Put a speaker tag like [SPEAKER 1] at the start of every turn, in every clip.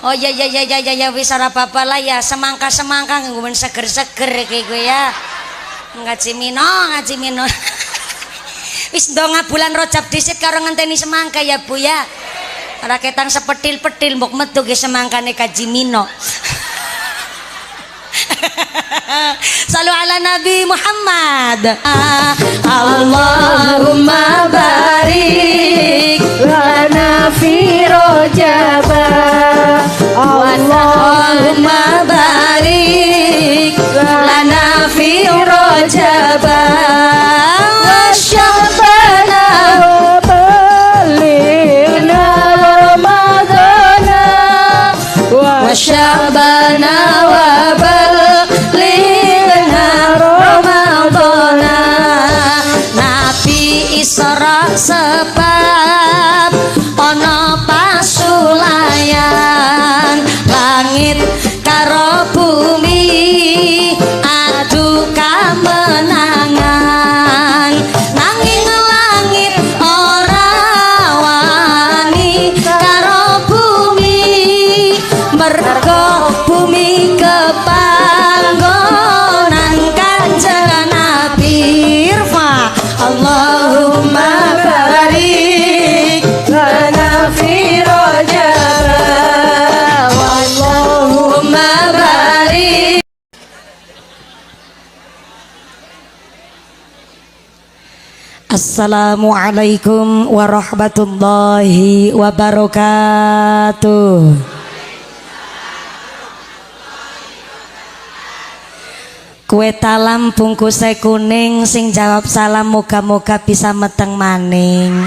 [SPEAKER 1] Oh ya ya ya ya ya, ya wis ora apa-apa lah ya, semangka-semangka nggo men seger-seger iki kowe ya. Ngaji mino. Wis ndonga bulan Rajab dhisik karo ngenteni semangka ya Bu ya. Ora ketang sepetil-petil mbok metu ge semangkane kaji mino. Salu ala Nabi Muhammad. Allahumma barik lana fi Rajab. Allahumma barik lana fi Rajab. Wa sya'bana wa balighna Ramadana. Wa sya'bana wa Isra sebab ana pasulayan langit karo bumi adu kamenangan nanging langit ora wani karo bumi mergo bumi kepanggonan Kanjeng Nabi Irfa. Allahumma barik lana fi Rajab. Allahumma barik. Assalamualaikum warahmatullahi wabarakatuh. Kue talam bungkusnya kuning, sing jawab salam moga-moga bisa meteng maning.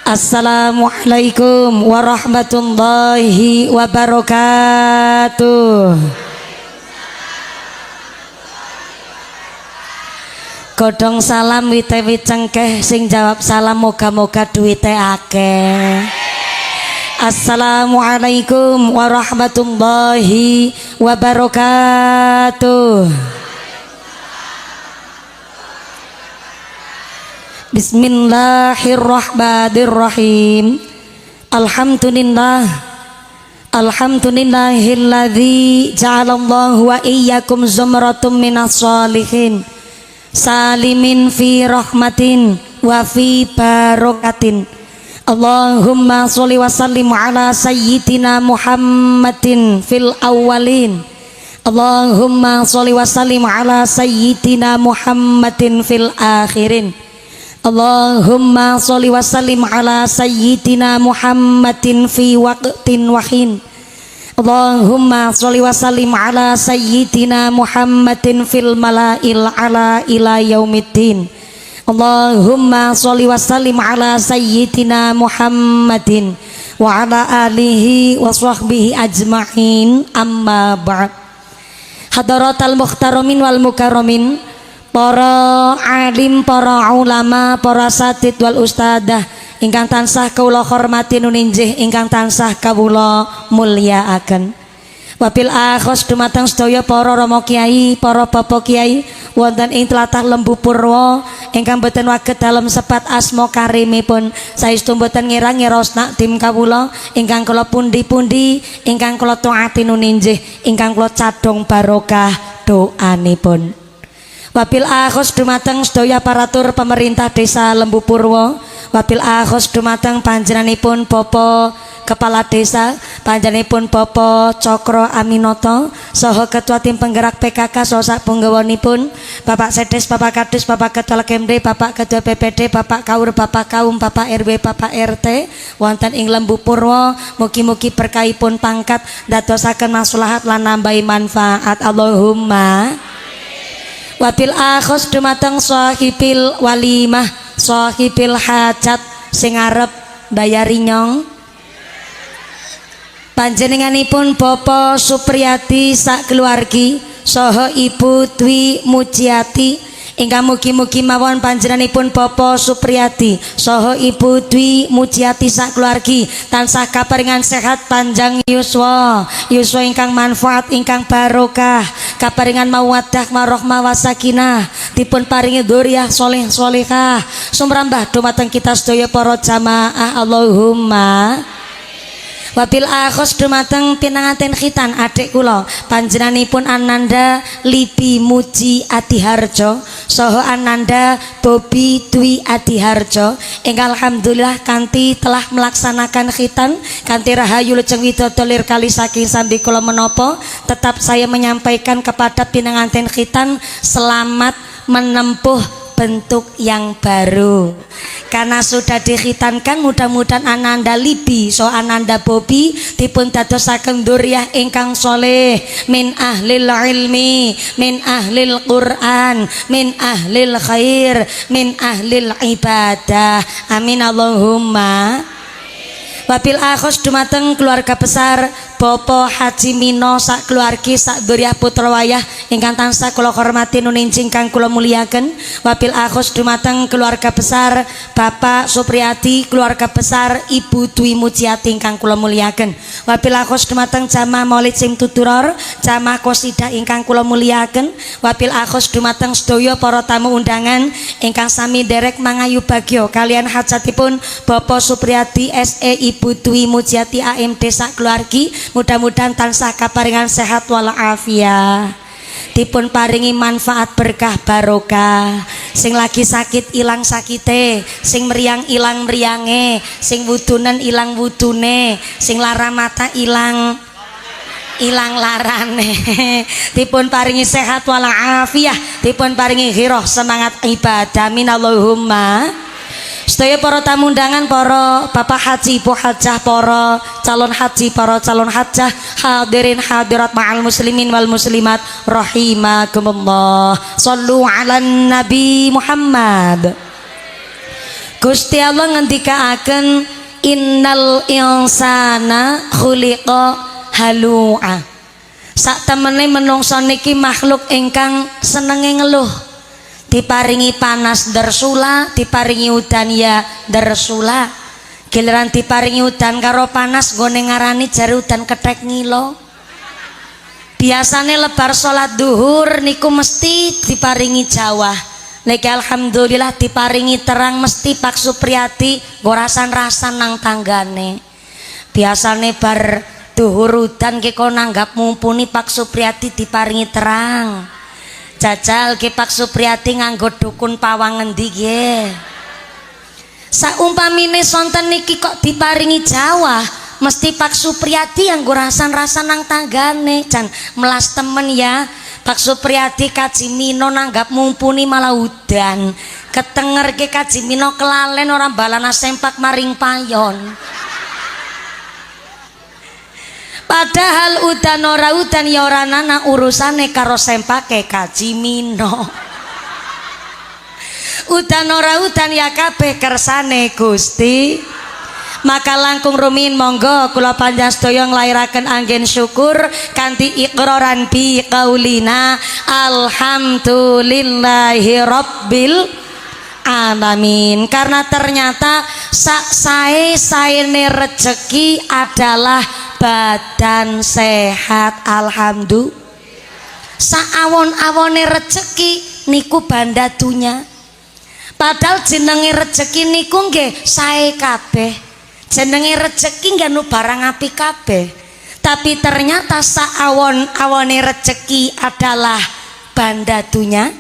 [SPEAKER 1] Assalamualaikum warahmatullahi wabarakatuh. Godong salam wite-wit cengkeh, sing jawab salam moga-moga duwite akeh. Assalamualaikum warahmatullahi wabarakatuh. Bismillahirrahmanirrahim. Alhamdulillahilladzi ja'alallahu wa iyyakum zumratum minas sholihin salimin fi rahmatin wa fi barakatin. Allahumma sholli wa sallim ala sayyidina Muhammadin fil awwalin. Allahumma sholli wa sallim ala sayyidina Muhammadin fil akhirin. Allahumma sholli wa sallim ala sayyidina Muhammadin fi waqtin wahin. Allahumma sholli wa sallim ala sayyidina Muhammadin fil mala'il ala ila yaumiddin. Allahumma sholli wa sallim ala sayyidina Muhammadin wa ala alihi wa sahbihi ajma'in, amma ba'd. Hadaratal muhtaramin wal mukarramin, para alim, para ulama, para satid wal ustadah ingkang tansah kawula hormati nuninjih, ingkang tansah kawula mulyakaken. Wabil akhos dumateng sedaya para rama kiai, para bapak kiai wonten ing tlatah Lembu Purwo ingkang boten waget dalem sepat asma karimipun, saestu boten ngira-ngirosna tim kawula ingkang kula pundi-pundi ingkang kula taati nuninjih, ingkang kula cadhong barokah doanipun. Wabil akhos dumateng sedaya aparatur pemerintah desa Lembu Purwo, wabil akhos dumateng panjenenganipun Bapak Kepala Desa, panjenenganipun Bapak Cokro Aminoto, saha Ketua Tim Penggerak PKK saha sapunggawanipun Bapak Sedes, Bapak Kadus, Bapak Ketua Kemde, Bapak Ketua BPD, Bapak Kaur, Bapak Kaum, Bapak RW, Bapak RT wonten ing Lembu Purwo, mugi-mugi berkahipun pangkat dadosaken maslahat lan nambahi manfaat. Allahumma. Wabil akhos dumateng sahibil walimah, sahibil hajat sing arep dayari nyong, panjenenganipun Bapak Supriyati sak keluargi saha Ibu Dwi Mujiati ingkang mugi-mugi mawon panjenenganipun Bapak Supriyadi saha Ibu Dwi Mujiati sak keluargi tansah kaparingan sehat panjang yuswa ingkang manfaat ingkang barokah kaparingan mawaddah warahmah wasakinah dipun paringi dzurriyyah sholih sholihah sumrambah dumateng kita sedaya para jamaah Allahumma. Wabil akhos dumateng pinanganten khitan adik kula panjenenganipun Ananda Libi Muji Adiharjo saha Ananda Bobi Dwi Adiharjo ingkang alhamdulillah kanthi telah melaksanakan khitan kanthi rahayu lajeng widodari lir kali saking sambi kula menapa tetap saya menyampaikan kepada pinanganten khitan selamat menempuh bentuk yang baru karena sudah dikhitankan. Mudah-mudahan Ananda Libi so Ananda Bobi dipun dadosaken dzurriyyah ingkang sholeh min ahlil ilmi min ahlil Quran min ahlil khair min ahlil ibadah amin Allahumma. Wabil akhos dumateng keluarga besar Bapak Haji Mino sak keluargi sak dzurriyyah putra wayah ingkang tansah kula hormati nuninjing kang kula muliaken. Wabil akhos dumateng keluarga besar Bapak Supriyadi keluarga besar Ibu Dwi Mujiati ingkang kula muliaken. Wabil akhos dumateng jamaah Maulid Simtuduror jamaah qosidah ingkang kula muliaken. Wabil akhos dumateng sedaya para tamu undangan ingkang sami derek mangayu bagya kalian hajatipun Bapak Supriyadi SE Ibu Dwi Mujiati AMD sak keluargi mudah-mudahan tansah kaparingan sehat walafiat dipun paringi manfaat berkah barokah sing lagi sakit ilang sakite sing meriang ilang meriange sing wudunen ilang wudune sing lara mata ilang larane dipun paringi sehat walafiat dipun paringi ghirah semangat ibadah minallahumma. Sedaya para tamu undangan, para Bapak Haji, Ibu Hajah, para calon haji, para calon hajah, hadirin hadirat ma'al muslimin wal muslimat rahimakumullah. Shallu 'alan Nabi Muhammad. Gusti Allah ngendikaaken innal insana khuliqa halu'a. Sak temene menungsa niki makhluk ingkang senenge ngeluh. Diparingi panas dersula, diparingi udan ya dersula. Giliran diparingi udan karo panas nggone ngarani jare udan kethek ngilo. Biasane lebar salat duhur niku mesti diparingi jawah. Niki alhamdulillah diparingi terang mesti Pak Supriyadi nggo rasan-rasan nang tanggane. Biasane bar duhur udan ki kok nanggap mumpuni Pak Supriyadi diparingi terang. Jajal ki Pak Supriyadi nganggo dukun pawang ngendi nggih. Saumpamine sonten niki kok diparingi jawah, mesti Pak Supriyadi yang rasan-rasan nang tanggane. Jan melas temen ya. Pak Supriyadi Kaji Mino nanggap mumpuni malah udan. Ketenger ki Kaji Mino kelalen orang balana sempak maring payon. Padahal udan ora udan ya ora nana urusane karo sempake Kaji Mino. Udan ora udan ya kabeh kersane Gusti. Maka langkung rumiyin monggo kula panjenengan sedaya nglairaken anggen syukur kanthi iqraran bi qaulina alhamdulillahi rabbil alamin. Karena ternyata sak sae-saene rezeki adalah badan sehat alhamdulillah. Saawon-awone rezeki niku bandatunya. Padahal jenenge rezeki niku nggih sae kabeh. Jenenge rezeki nggih nu barang apik kabeh. Tapi ternyata saawon-awone rezeki adalah bandatunya.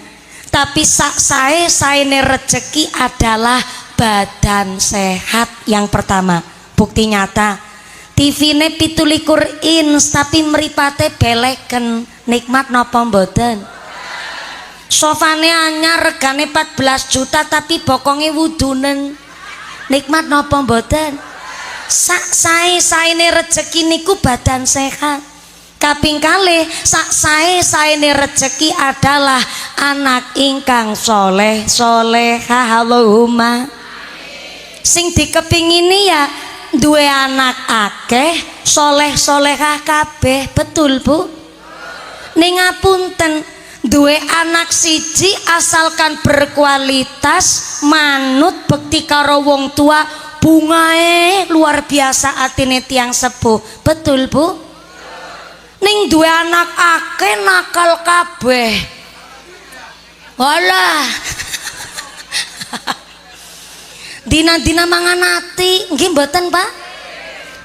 [SPEAKER 1] Tapi sak sae-saene rezeki adalah badan sehat yang pertama. Bukti nyata. TV-ne 17 inch tapi mripate beleken. Nikmat napa mboten? Sofane anyar regane 14 juta tapi bokonge wudunen. Nikmat napa mboten? Sak sae-saene rezeki niku badan sehat. Kaping kalih sak sae-saene rezeki adalah anak ingkang soleh solehah Allahumma. Sing dikepingini ya duwe anak akeh soleh solehah kabeh. Betul Bu? Ning ngapunten duwe anak siji asalkan berkualitas manut bekti karo wong tua bungae luar biasa atine tiang sepuh. Betul Bu? Ning duwe anak akeh nakal kabeh. Walah. Dina-dina mangan ati nggih mboten Pak?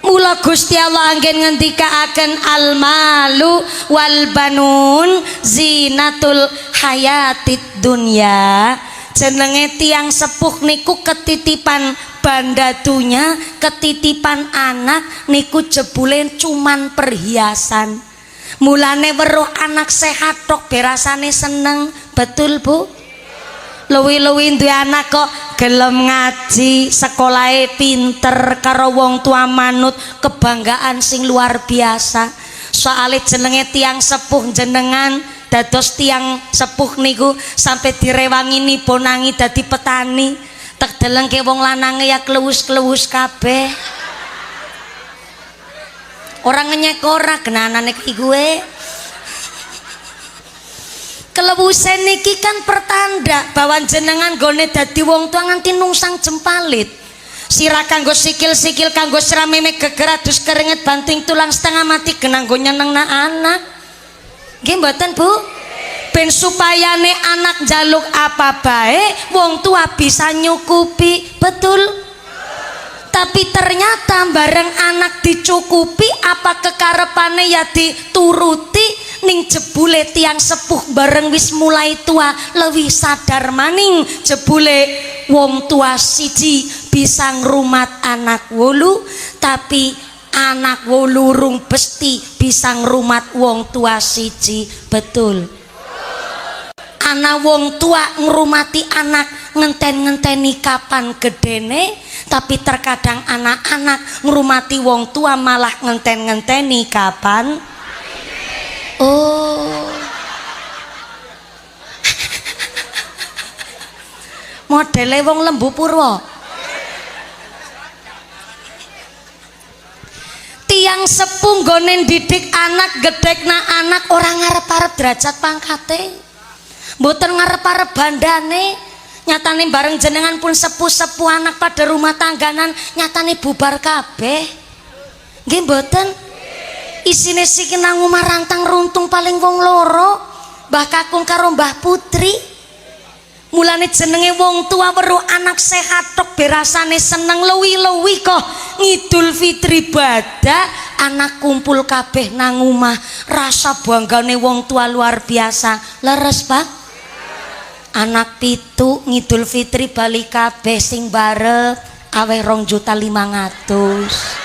[SPEAKER 1] Mula Gusti Allah anggen ngendikaaken al malu wal banun zinatul hayatid dunya. Jenenge tiang sepuh niku ketitipan banda dunya, ketitipan anak niku jebule cuman perhiasan. Mulane weruh anak sehat tok berasane seneng. Betul Bu? Luwi-luwi duwe anak kok gelem ngaji, sekolahe pinter karo wong tua manut, kebanggaan sing luar biasa. Soale jenenge tiang sepuh jenengan dados tiang sepuh niku sampai direwangi nibonangi dadi petani. Tek delengke wong lanange ya klewus-klewus kabeh. Ora ngenyek ora genanane iki gue. Kelewusen niki kan pertanda bahwa jenengan gone dadi wong tua nganti nungsang jempalit. Sira kanggo sikil-sikil kanggo srameme geger adus keringet banting tulang setengah mati genanggo nyenengna anak. Nggih mboten Bu? Ben supayane anak jaluk apa bae wong tua bisa nyukupi. Betul? Tapi ternyata bareng anak dicukupi apa kekarepane ya dituruti. Ning jebule tiang sepuh bareng wis mulai tua lebih sadar maning jebule wong tua siji bisa ngrumat anak 8 tapi anak 8 rung besti bisa ngrumat wong tua siji. Betul? Anak wong tua ngrumati anak ngenten-ngenteni kapan gedene, tapi terkadang anak-anak ngrumati wong tua malah ngenten-ngenteni kapan. Oh. Modele wong Lembu Purwo. Tiang sepuh nggone didik anak, gedhekna anak ora ngarep-arep derajat pangkate. Mboten ngarep-arep bandane. Nyatane bareng jenengan pun sepuh-sepuh anak pada rumah tangganan nyatane bubar kabeh. Nggih mboten? Isine siki nang omah rantang runtung paling wong loro, Mbah Kakung karo Mbah Putri. Mulane jenenge wong tua weruh anak sehat tok berasane seneng lewi-lewi kok Ngidul Fitri badak anak kumpul kabeh nang omah. Rasa banggane wong tua luar biasa. Leres Pak? Anak 7 Ngidul Fitri bali kabeh sing barep aweh 2.500.000.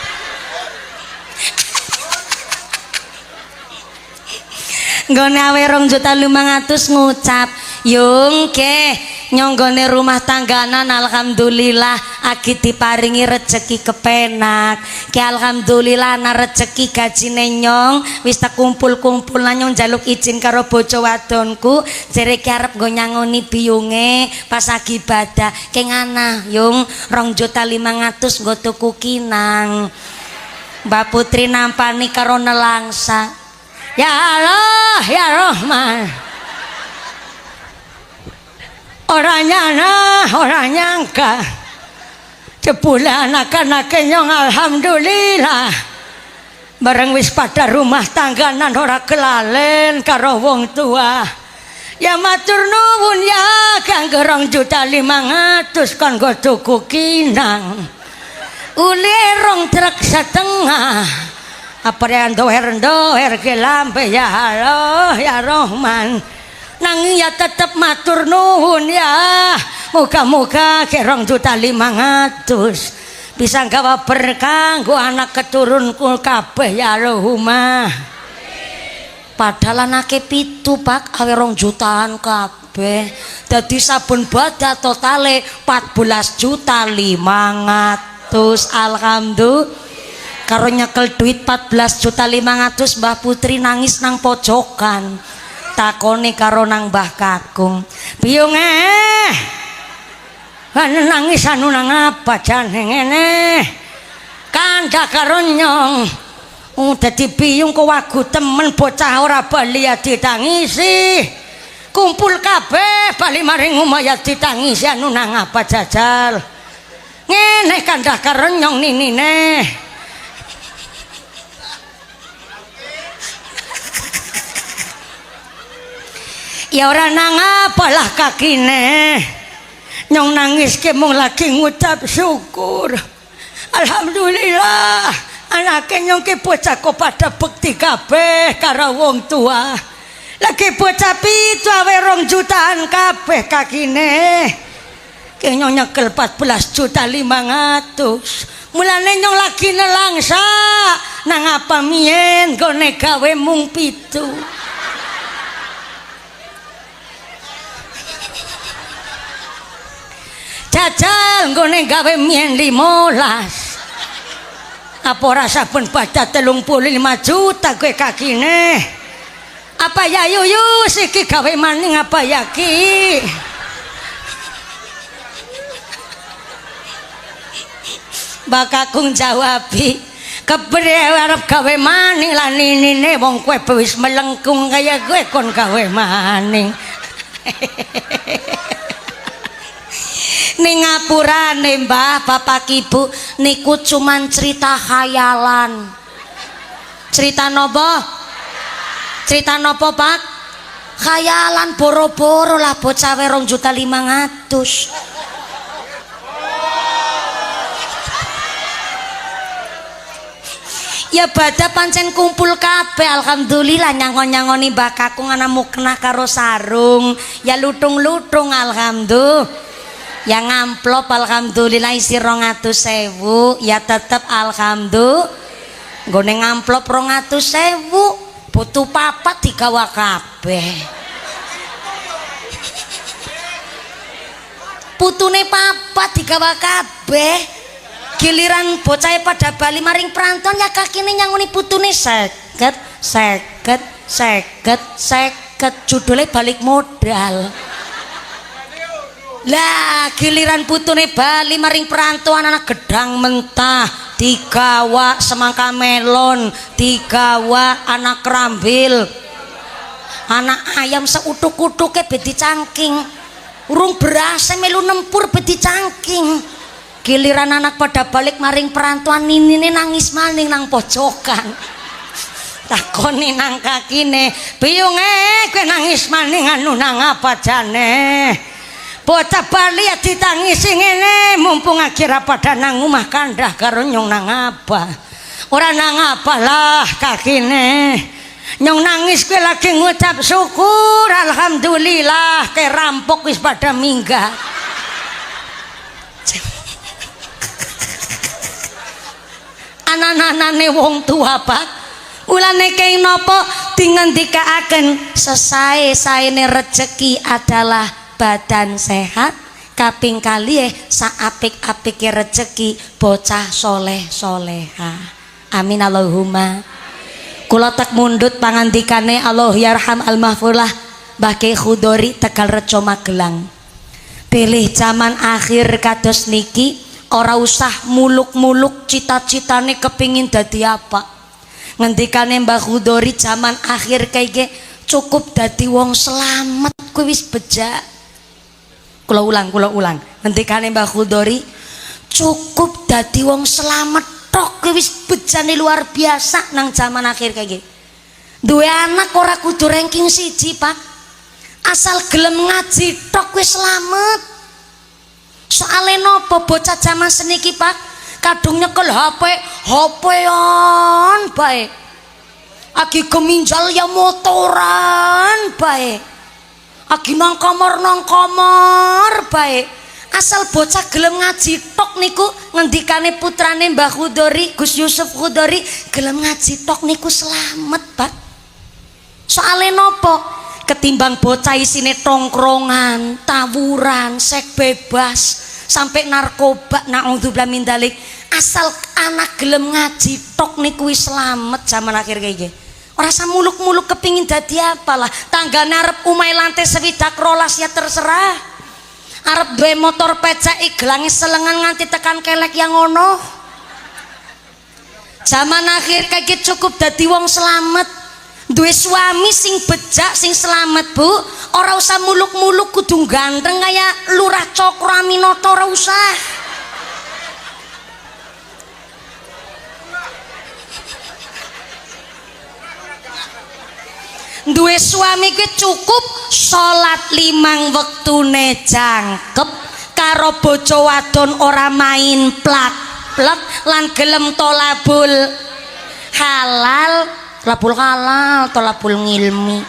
[SPEAKER 1] Nggone awe 2.500.000 ngucap yung ke nyonggone rumah tangganan alhamdulillah agi diparingi rezeki kepenak ke alhamdulillah ana rezeki gajine nyong wis tak kumpul-kumpul nyong jaluk izin karo bojo wadonku jere ki arep nggo nyangoni biyunge pas agi ibadah ke ngana yung 2.500.000 nggo tuku kinang. Mbak Putri nampani karo nelangsa. Ya Allah, ya Rahman. Orang nyangka. Jebule anak-anak nyong alhamdulillah. Bareng wis pada rumah tangganan ora kelalen karo wong tua. Ya matur nuwun ya kanggo 2.500.000 kon go tuku kinang. Uli 2 truk setengah. Apa yang doher ke lampe ya Allah ya Rahman. Nanging ya tetep matur nuwun ya. Muga-muga ke 2.500.000 bisa gawa berkah nggo anak keturunku kabeh ya Allahumma. Padahal anake 7 Pak awe 2 jutaan kabeh. Dadi sabun badak totale 14.500.000. Alhamdulillah. Karo nyekel duit 14.500.000 Mbah Putri nangis nang pojokan. Takone karo nang Mbah Kakung, "Piyunge? Anu nangis anu nang apa jane ngene?" Kandak karo nyong. Dadi biyung kok wagu temen bocah ora bali ditangisi. kumpul kabeh bali maring Umayyah ditangisi anu nang apa jajal ngene kandah karenyong ninine ya ora nang apalah kakine nyong nangis ke mung lagi ngucap syukur alhamdulillah anake nyong ki bocah kok pada bekti kabeh karo wong tua lagi bocah pitu awe 2 jutaan kabeh kakine ki nyong nyekel 14.500.000 mulane nyong lagi nelangsa nang apa mien gone gawe mung 7 jajal nggone gawe mien 15 apa ora saben baca 35 juta gue kakine apa ya yuyu siki gawe maning apa ya ki bakakung jawabi kebre arep gawe maning lan ninine wong kowe wis melengkung kaya gue kon gawe maning ning ngapurane Mbah Bapak Ibu niku cuman cerita khayalan. Cerita nopo? Cerita nopo Pak? Khayalan boro-boro lah bocah 2.500.000. Ya bada pancen kumpul kabeh alhamdulillah nyangon-nyangoni Mbah Kakung ana mukna karo sarung ya lutung-lutung alhamdulillah yang ngamplop alhamdulillah isi 200.000 ya tetep alhamdulillah nggone ngamplop 200.000 butuh papat digawa kabeh putune papat digawa kabeh giliran bocah pada bali maring perantauan ya kakine nyangoni putune 50 judulnya balik modal lah giliran putune bali maring perantauan anak gedang mentah digawa semangka melon digawa anak kerambil anak ayam seutuk-utuke bedi cangking urung berasa melu nempur bedi cangking giliran anak pada balik maring perantauan ninine nangis maning nang pojokan takoni nang kakine biyunge kowe nangis maning anu nang apa jane bocah bali ya ditangisi ngene mumpung akhirnya pada nang omah kandah karo nyong nang apa ora nang apalah kakine nyong nangis kowe lagi ngucap syukur alhamdulillah ke rampok wis pada minggat anak-anane wong tua Pak ulane keng nopo dingendikaaken sesae-saene rejeki adalah badan sehat kaping kalih saapik-apike rejeki bocah soleh soleha amin Allahumma kula tak mundut pangandikane Allah yarham al-mahfulah Mbah Kyai Khudori Tegal Rejo Magelang pilih zaman akhir kados niki ora usah muluk-muluk cita-citane kepingin dadi apa ngendikane Mbah Khudori zaman akhir kayak cukup dadi wong selamat kuwi wis bejak kula ulang ngendikane Mbah Khudori cukup dadi wong selamat tok wis bejane luar biasa nang zaman akhir kayak gini duwe anak ora kudu ranking 1 Pak asal gelem ngaji tok wis selamat soale nopo bocah zaman seniki Pak kadung nyekel HP-an bae agi keminjal ya motoran bae agi nang kamar bae asal bocah gelem ngaji tok niku ngendikane putrane Mbah Khudori Gus Yusuf Khudori gelem ngaji tok niku selamat Pak soale nopo ketimbang bocah isine tongkrongan tawuran seks bebas sampai narkoba naudzubillah min dzalik asal anak gelem ngaji tok niku wis selamat zaman akhir kayak gini ora usah muluk-muluk kepingin dadi apalah tanggane arep umai lantai 12 ya terserah arep duwe motor pecek gelange selengan nganti tekan kelek yang ngono zaman akhir kayak cukup dadi wong selamat duwe suami sing bejak sing selamat Bu ora usah muluk-muluk kudu ganteng kayak Lurah Cokroaminoto, ora usah. Duwe suami kuwi cukup salat 5 wektune jangkep karo bojo wadon ora main plak-plek lan gelem tolabul halal, tolabul ngilmi.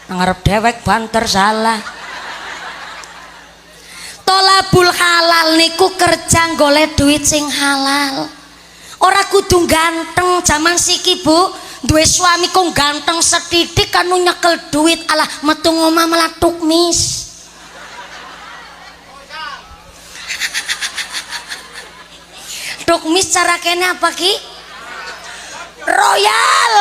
[SPEAKER 1] Ngarep dewek banter salah. Tolabul halal niku kerja golek duit sing halal. Ora kudu ganteng zaman siki, Bu. Duwe suami kok ganteng setitik kanu nyekel duit alah metu ngomah malah tukmis. Tukmis cara kene apa ki? Royal.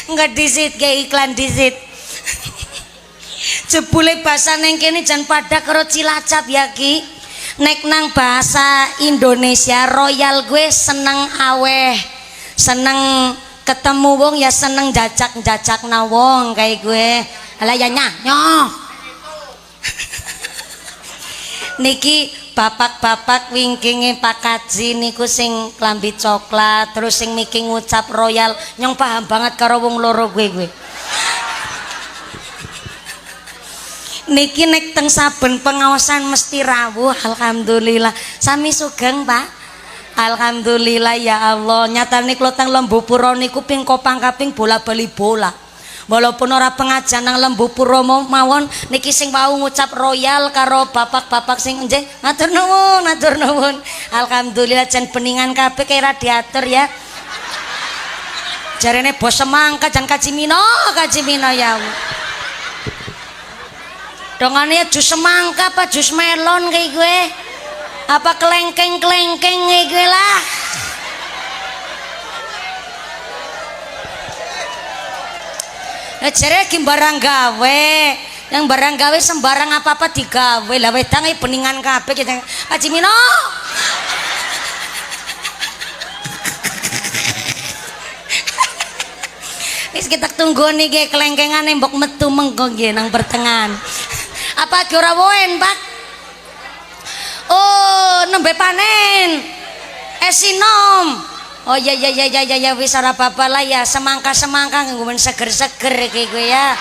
[SPEAKER 1] Enggak disit kayak iklan disit. Jebule bahasa neng kene jan pada karo Cilacap ya ki. Nek nang bahasa Indonesia royal gue seneng aweh, seneng ketemu wong ya seneng jajak na wong kayak gue. Alah ya nyoh. Niki bapak-bapak wingkinge Pak Kaji niku sing klambi coklat terus sing miki ngucap royal nyong paham banget karo wong loro gue. Niki nek teng saben pengawasan mesti rawuh. Alhamdulillah sami sugeng Pak. Alhamdulillah ya Allah. Nyatane kula teng Lembu Pura niku ping kopang kaping bola-bali bola. Walaupun ora pengajian nang Lembu Pura mawon niki sing wau ngucap royal karo bapak-bapak sing nggih matur nuwun. Alhamdulillah jan beningan kabeh kaya radiator ya. Jarene bos semangka jan kaji mino ya Allah. Dongane jus semangka apa jus melon kayak gue apa kelengkeng kayak gue lah. Jare ki barang gawe yang barang gawe sembarang apa digawe lah wedang beningan kabeh kita Haji Mino. Wis kita tunggu nih ge kelengkengane mbok metu mengko nggih nang pertengahan. Apa ora woen, Pak? Oh, nembe panen. Esinom. Oh ya wis ora apa-apa lah ya, semangka nggo seger-seger iki kowe ya.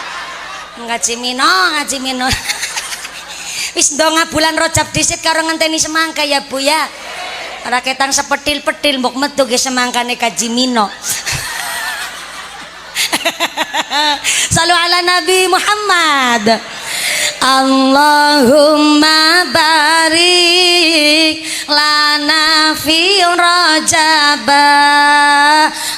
[SPEAKER 1] Ngaji Mino. Wis ndonga bulan Rajab dhisik karo ngenteni semangka ya, Bu ya. Ora ketang sepetil-petil mbok metu ge semangkane Kaji Mino. Salu ala Nabi Muhammad. Allahumma barik lana fi Rajaba.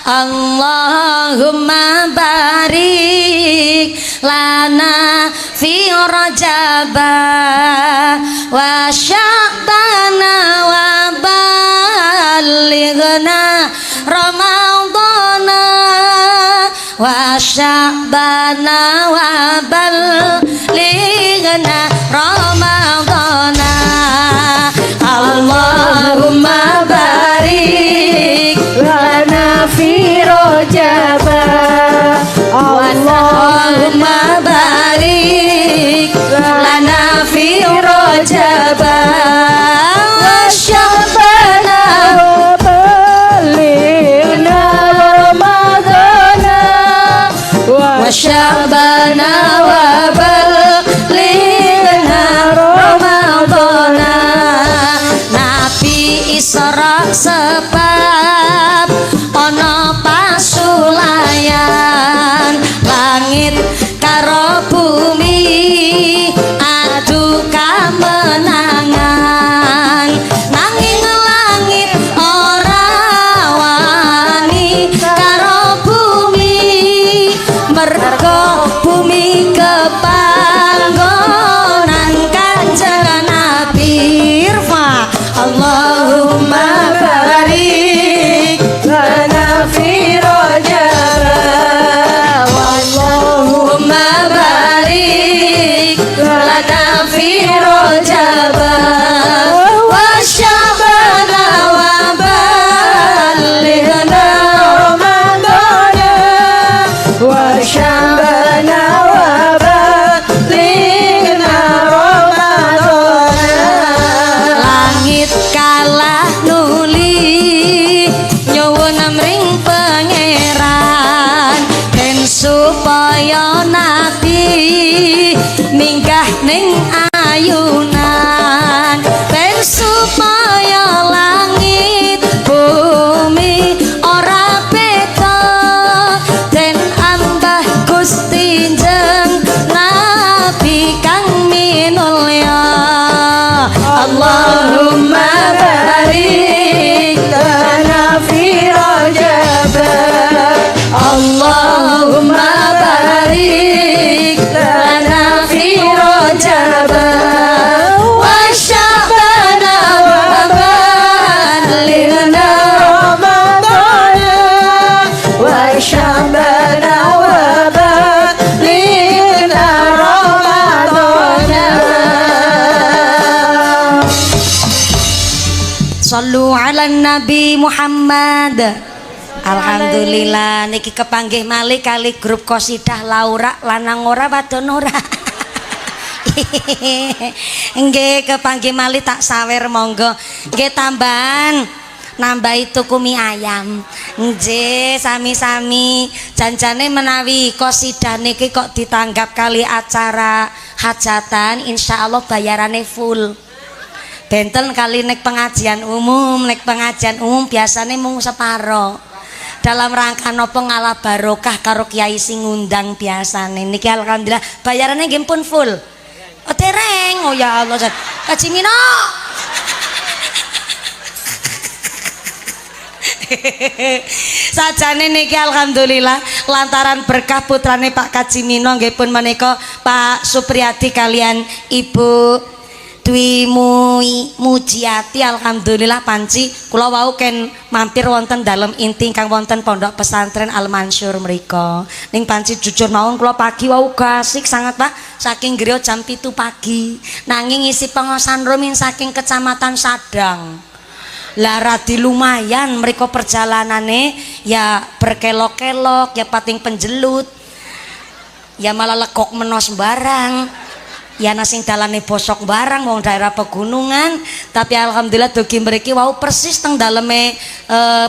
[SPEAKER 1] Allahumma barik lana fi Rajaba wa Sya'bana wa balighna Ramadana wa Sya'bana wa balighna Ramadana. Allahumma barik lana fi Rajaba. Allahumma barik lana fi Rajaba wa Sya'bana wa balighna Ramadana wa Sya'bana wa balighna ayunan ben supaya langit bumi ora beda den ambah Gusti jeng nabi kang minulya Allahumma barik lana fi Rajab Allahumma barik lana fi Rajab wa Sya'ban wa balighna Ramadan wa Sya'ban wa balighna Ramadan. Sallu ala Nabi Muhammad. Alhamdulillah niki kepanggih malih kali grup qasidah Laura lanang ora wadon ora. Nggih kepanggih malih tak sawer monggo. Nggih tambahan nambahi tuku mie ayam. Nggih sami-sami janjane menawi qasidah niki kok ditanggap kali acara hajatan insyaallah bayarane full. Benten kali nek pengajian umum biasane mung separo. Dalam rangka nopo ngalah barokah karo kiai sing ngundang biasane niki alhamdulillah bayarannya nggih pun full. Oh tereng, oh ya Allah Haji Mino. Sajane niki alhamdulillah lantaran berkah putrane Pak Kaji Mino nggih pun menika Pak Supriyadi kalian Ibu Dwi Mujiati alhamdulillah panci kula wau ken mampir wonten dalem inti kang wonten Pondok Pesantren Al Mansur mriku. Ning panci jujur mawon kula pagi wau gasik sangat Pak saking griya jam 7 pagi. Nanging isi pengosan rumin saking Kecamatan Sadang. Lah radi lumayan mriku perjalanane ya berkelok-kelok ya pating penjelut. Ya malah lekok menos barang. Ya nasing dalane bosok barang wong daerah pegunungan tapi alhamdulillah dugi mriki wau persis teng daleme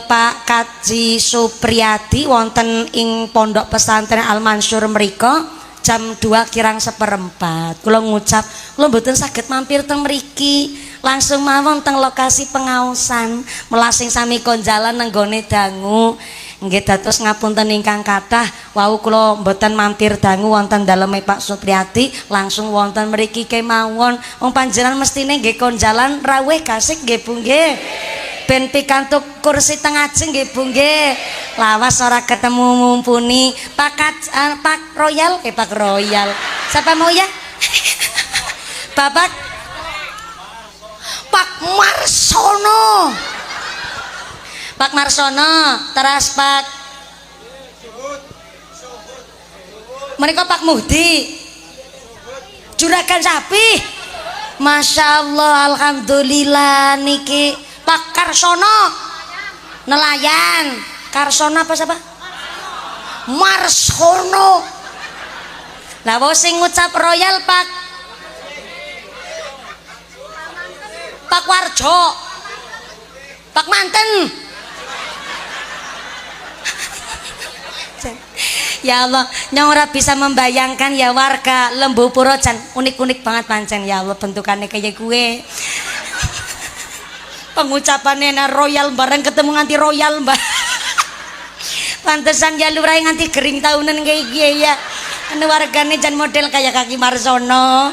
[SPEAKER 1] Pak Kaji Supriyadi wonten ing Pondok Pesantren Al Mansur mriko jam 2 kirang seperempat. Kula ngucap kula mboten saged mampir teng mriki langsung mawon teng lokasi pengaosan melasing sami konjalan nenggone dangu. Nggih dados ngapunten ingkang kathah wau kula mboten mampir dangu wonten daleme Pak Supriyadi langsung wonten mriki kemawon wong panjenengan mestine nggih konjalan rawuh gasik nggih Bu nggih ben pikantuk kursi teng ajeng nggih Bu nggih lawas ora ketemu mumpuni Pak Royal Pak Royal siapa mau ya Bapak Pak Marsono Pak Marsono, teras Pak mereka Pak Muhdi Juragan Sapi Masya Allah alhamdulillah niki Pak Karsono nelayan Karsono apa siapa? Marsono lah sing ngucap Royal Pak Warjo Pak Manten. Ya Allah, nyong ora bisa membayangkan ya warga Lembu Puro jan unik-unik banget pancen ya Allah bentukannya kayak gue. Pengucapannya na royal bareng ketemu nganti royal mbak. Pantesan ya lurai nganti kering tahunan kayak gue ya. Anu wargane jan model kayak Kaki Marsono.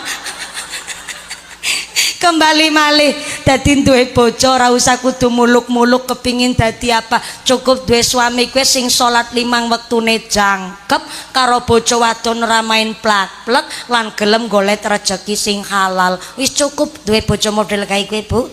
[SPEAKER 1] Kembali malih dadi duwe bojo ora usah kudu muluk-muluk kepingin dadi apa cukup duwe suami kuwi sing salat 5 wektune jangkep karo bojo wadon ora main plak-plek lan gelem golek rezeki sing halal wis cukup duwe bojo model kae kuwi Bu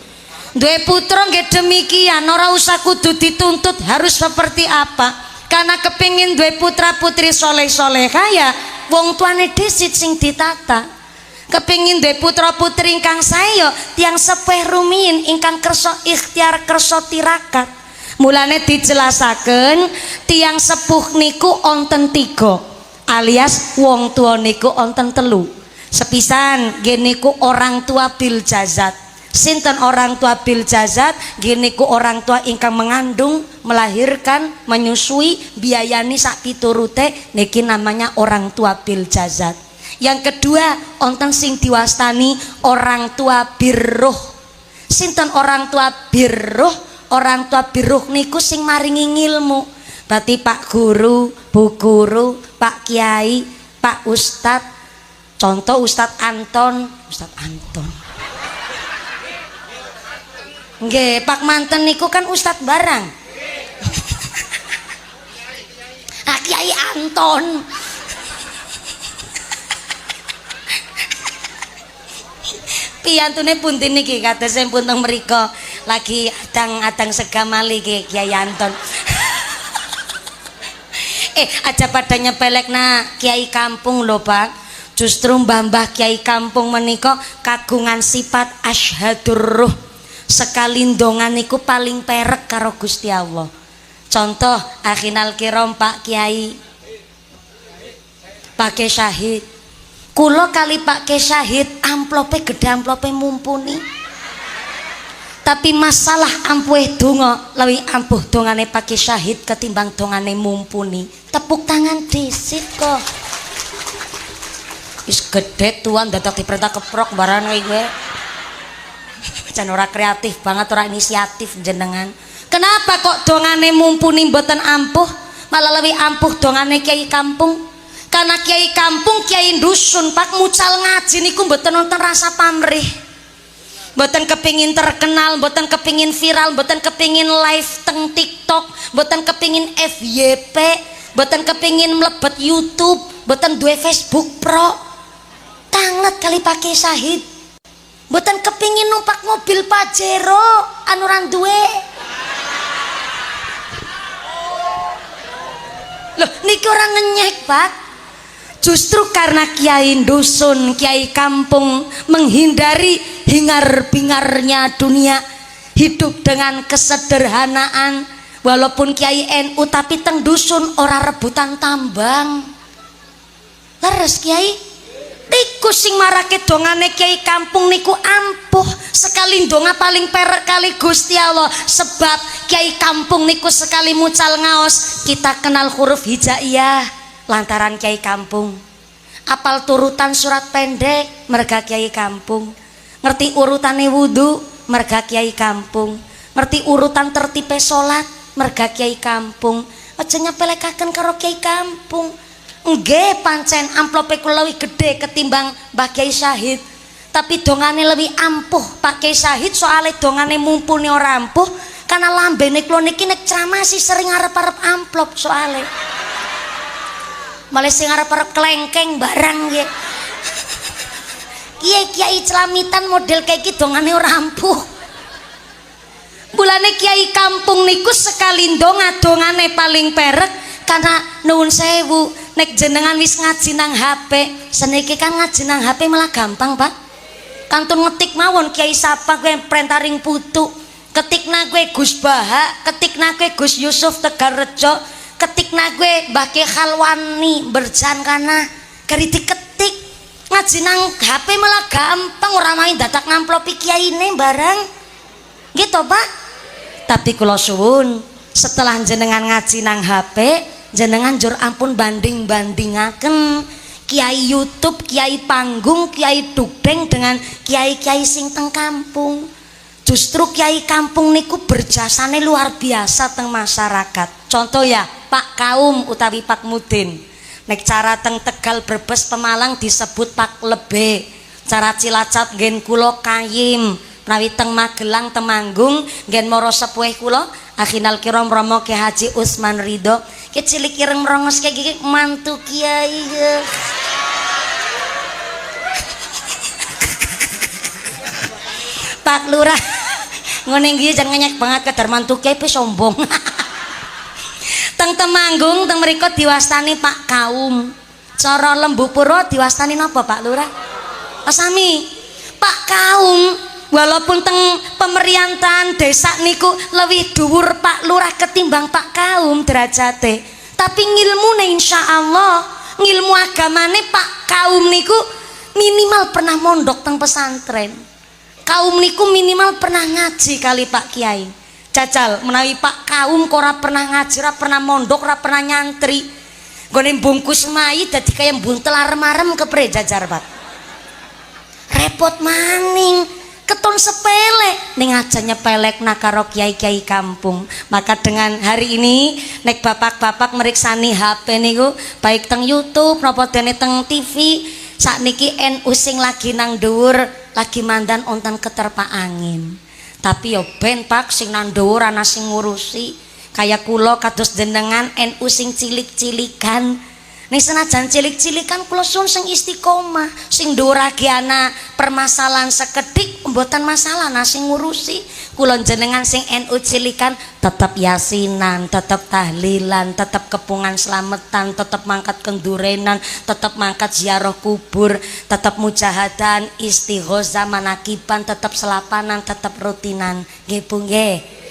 [SPEAKER 1] duwe putra nggih demikian ora usah kudu dituntut harus seperti apa karena kepingin duwe putra putri soleh-soleh kaya wong tuane dhisit sing ditata kepingin duwe putra putri ingkang sae tiang sepuh rumiyin ingkang kersa ikhtiar kersa tirakat mulane dijelasaken tiang sepuh niku onten 3 alias wong tua niku onten 3 sepisan nggih niku orang tua bil jazat sinten orang tua bil jazat nggih niku orang tua ingkang mengandung melahirkan menyusui biayani sak piturute niki namanya orang tua bil jazat Yang kedua, onten sing diwastani orang tua birruh. Sinten orang tua birruh? Orang tua birruh niku sing maringi ngilmu. Berarti Pak Guru, Bu Guru, Pak Kiai, Pak Ustadz. Contoh Ustadz Anton, Ustadz Anton. Nggih, Pak Manten niku kan Ustadz barang. Ah, Kiai Anton. Piyantune punten niki kados pun teng mriku lagi adang-adang segamali Kiai Anton. Aja pada nyepelekna Kiai kampung lho Pak. Justru mbah-mbah Kiai kampung menika kagungan sifat asyhadur ruh. Sekali ndongan niku paling perek karo Gusti Allah. Contoh akhinal kiram Pak Kiai pakai syahid. Kulo kali pakai syahid amplope gede amplope mumpuni. Tapi masalah ampuh donga lebih ampuh dongane pakai syahid ketimbang dongane mumpuni. Tepuk tangan disit kok. Wis gede tuan dadak diperintah keprok baran kowe. Jan ora kreatif banget, ora inisiatif jenengan. Kenapa kok dongane mumpuni mboten ampuh, malah lebih ampuh dongane Kiai kampung? Karena Kiai kampung, Kiai dusun Pak mucal ngaji niku mboten wonten rasa pamrih. Mboten kepingin terkenal, mboten kepingin viral, mboten kepingin live teng TikTok, mboten kepingin FYP, mboten kepingin mlebet YouTube, mboten duwe Facebook Pro. Tanget kali pakai syahid. Mboten kepingin numpak mobil Pajero anu ora duwe. Loh, niki orang ngenyek Pak. Justru karena Kiai dusun, Kiai kampung menghindari hingar-bingarnya dunia, hidup dengan kesederhanaan. Walaupun Kiai NU tapi teng dusun ora rebutan tambang. Leres Kiai? Niku sing marake dongane Kiai kampung niku ampuh. Sekali donga paling perek kali Gusti Allah. Sebab Kiai kampung niku sekali mucal ngaos kita kenal huruf hijaiyah lantaran Kiai kampung. Apal turutan surat pendek merga Kiai kampung. Ngerti urutane wudu merga Kiai kampung. Ngerti urutan tertipe salat merga Kiai kampung. Aja nyepelekaken karo Kiai kampung. Nggih pancen amplope kula luwih gede ketimbang Mbah Kiai Syahid. Tapi dongane lebih ampuh Pak Kiai Syahid soalnya dongane mumpuni ora ampuh karena lambene kula niki nek ceramah sih sering arep-arep amplop soalnya. Malah sing arep-arep kelengkeng barang nggih. Kiai-kiai celamitan model kayak gitu dongane ora ampuh. Bulane Kiai kampung niku sekali dongane paling perek karena nuwun sewu nek jenengan wis ngaji nang HP seniki kan ngaji nang HP malah gampang Pak. Kantun ngetik mawon Kiai sapa kowe prentaring putu, ketikna kowe Gus Baha, ketikna kowe Gus Yusuf Tegarrejo, ketikna kowe Mbah Ki Khalwani Berjan kana keri diketik. Ngaji nang HP malah gampang, ora main dadak ngamplopi kiyaine barang gitu Pak. Tapi kula suwun setelah jenengan ngaji nang HP jenengan jur ampun banding-bandingaken kiai YouTube, kiai panggung, kiai dugdeng dengan kiai-kiai sing teng kampung. Justru kiai kampung niku berjasane luar biasa teng masyarakat. Contoh ya Pak Kaum utawi Pak Mudin. Nek cara teng Tegal Brebes Pemalang disebut Pak Lebe. Cara Cilacap nggen kula Kayim. Menawi teng Magelang Temanggung nggen mara sepuh kula akhinal kiram Romo Ki Haji Usman Ridho. Ki cilik ireng merongos kayak gini mantu kiai. Pak Lurah ngene iki jan ngenyek banget kadar mantu kiai pe sombong. Teng Temanggung teng mriku diwastani Pak Kaum. Cara Lembu Pura diwastani napa Pak Lurah? Asami Pak Kaum. Walaupun teng pemerintahan desa niku lebih dhuwur Pak Lurah ketimbang Pak Kaum derajate, tapi ngilmune insyaallah ngilmu agamane Pak Kaum niku minimal pernah mondok teng pesantren. Kaum niku minimal pernah ngaji kali Pak Kiai. Jajal menawi Pak Kaum kok ora pernah ngaji, ora pernah mondok, ora pernah nyantri. Nggone bungkus mai dadi kaya buntel arem-arem kepre jajar Pak. Repot maning, keton sepele ning aja nyepelekna karo kiai-kiai kampung. Maka dengan hari ini nek bapak-bapak meriksani HP niku baik teng YouTube napa dene teng TV, sakniki NU sing lagi nang dhuwur lagi mandan onten keterpa angin. Tapi yo ben Pak sing nang dhuwur ana sing ngurusi. Kayak kula kados jenengan NU sing cilik-cilikan. Ning senajan cilik-cilikan kula sun sing istiqomah, sing ndurage ana permasalahan sekedik mboten masalah nah sing ngurusi. Kula jenengan sing NU cilikan tetep yasinan, tetep tahlilan, tetep kepungan slametan, tetep mangkat kendurenan, tetep mangkat ziarah kubur, tetep mujahadan, istighosah manakiban, tetep selapanan, tetep rutinan. Nggih Bu nggih.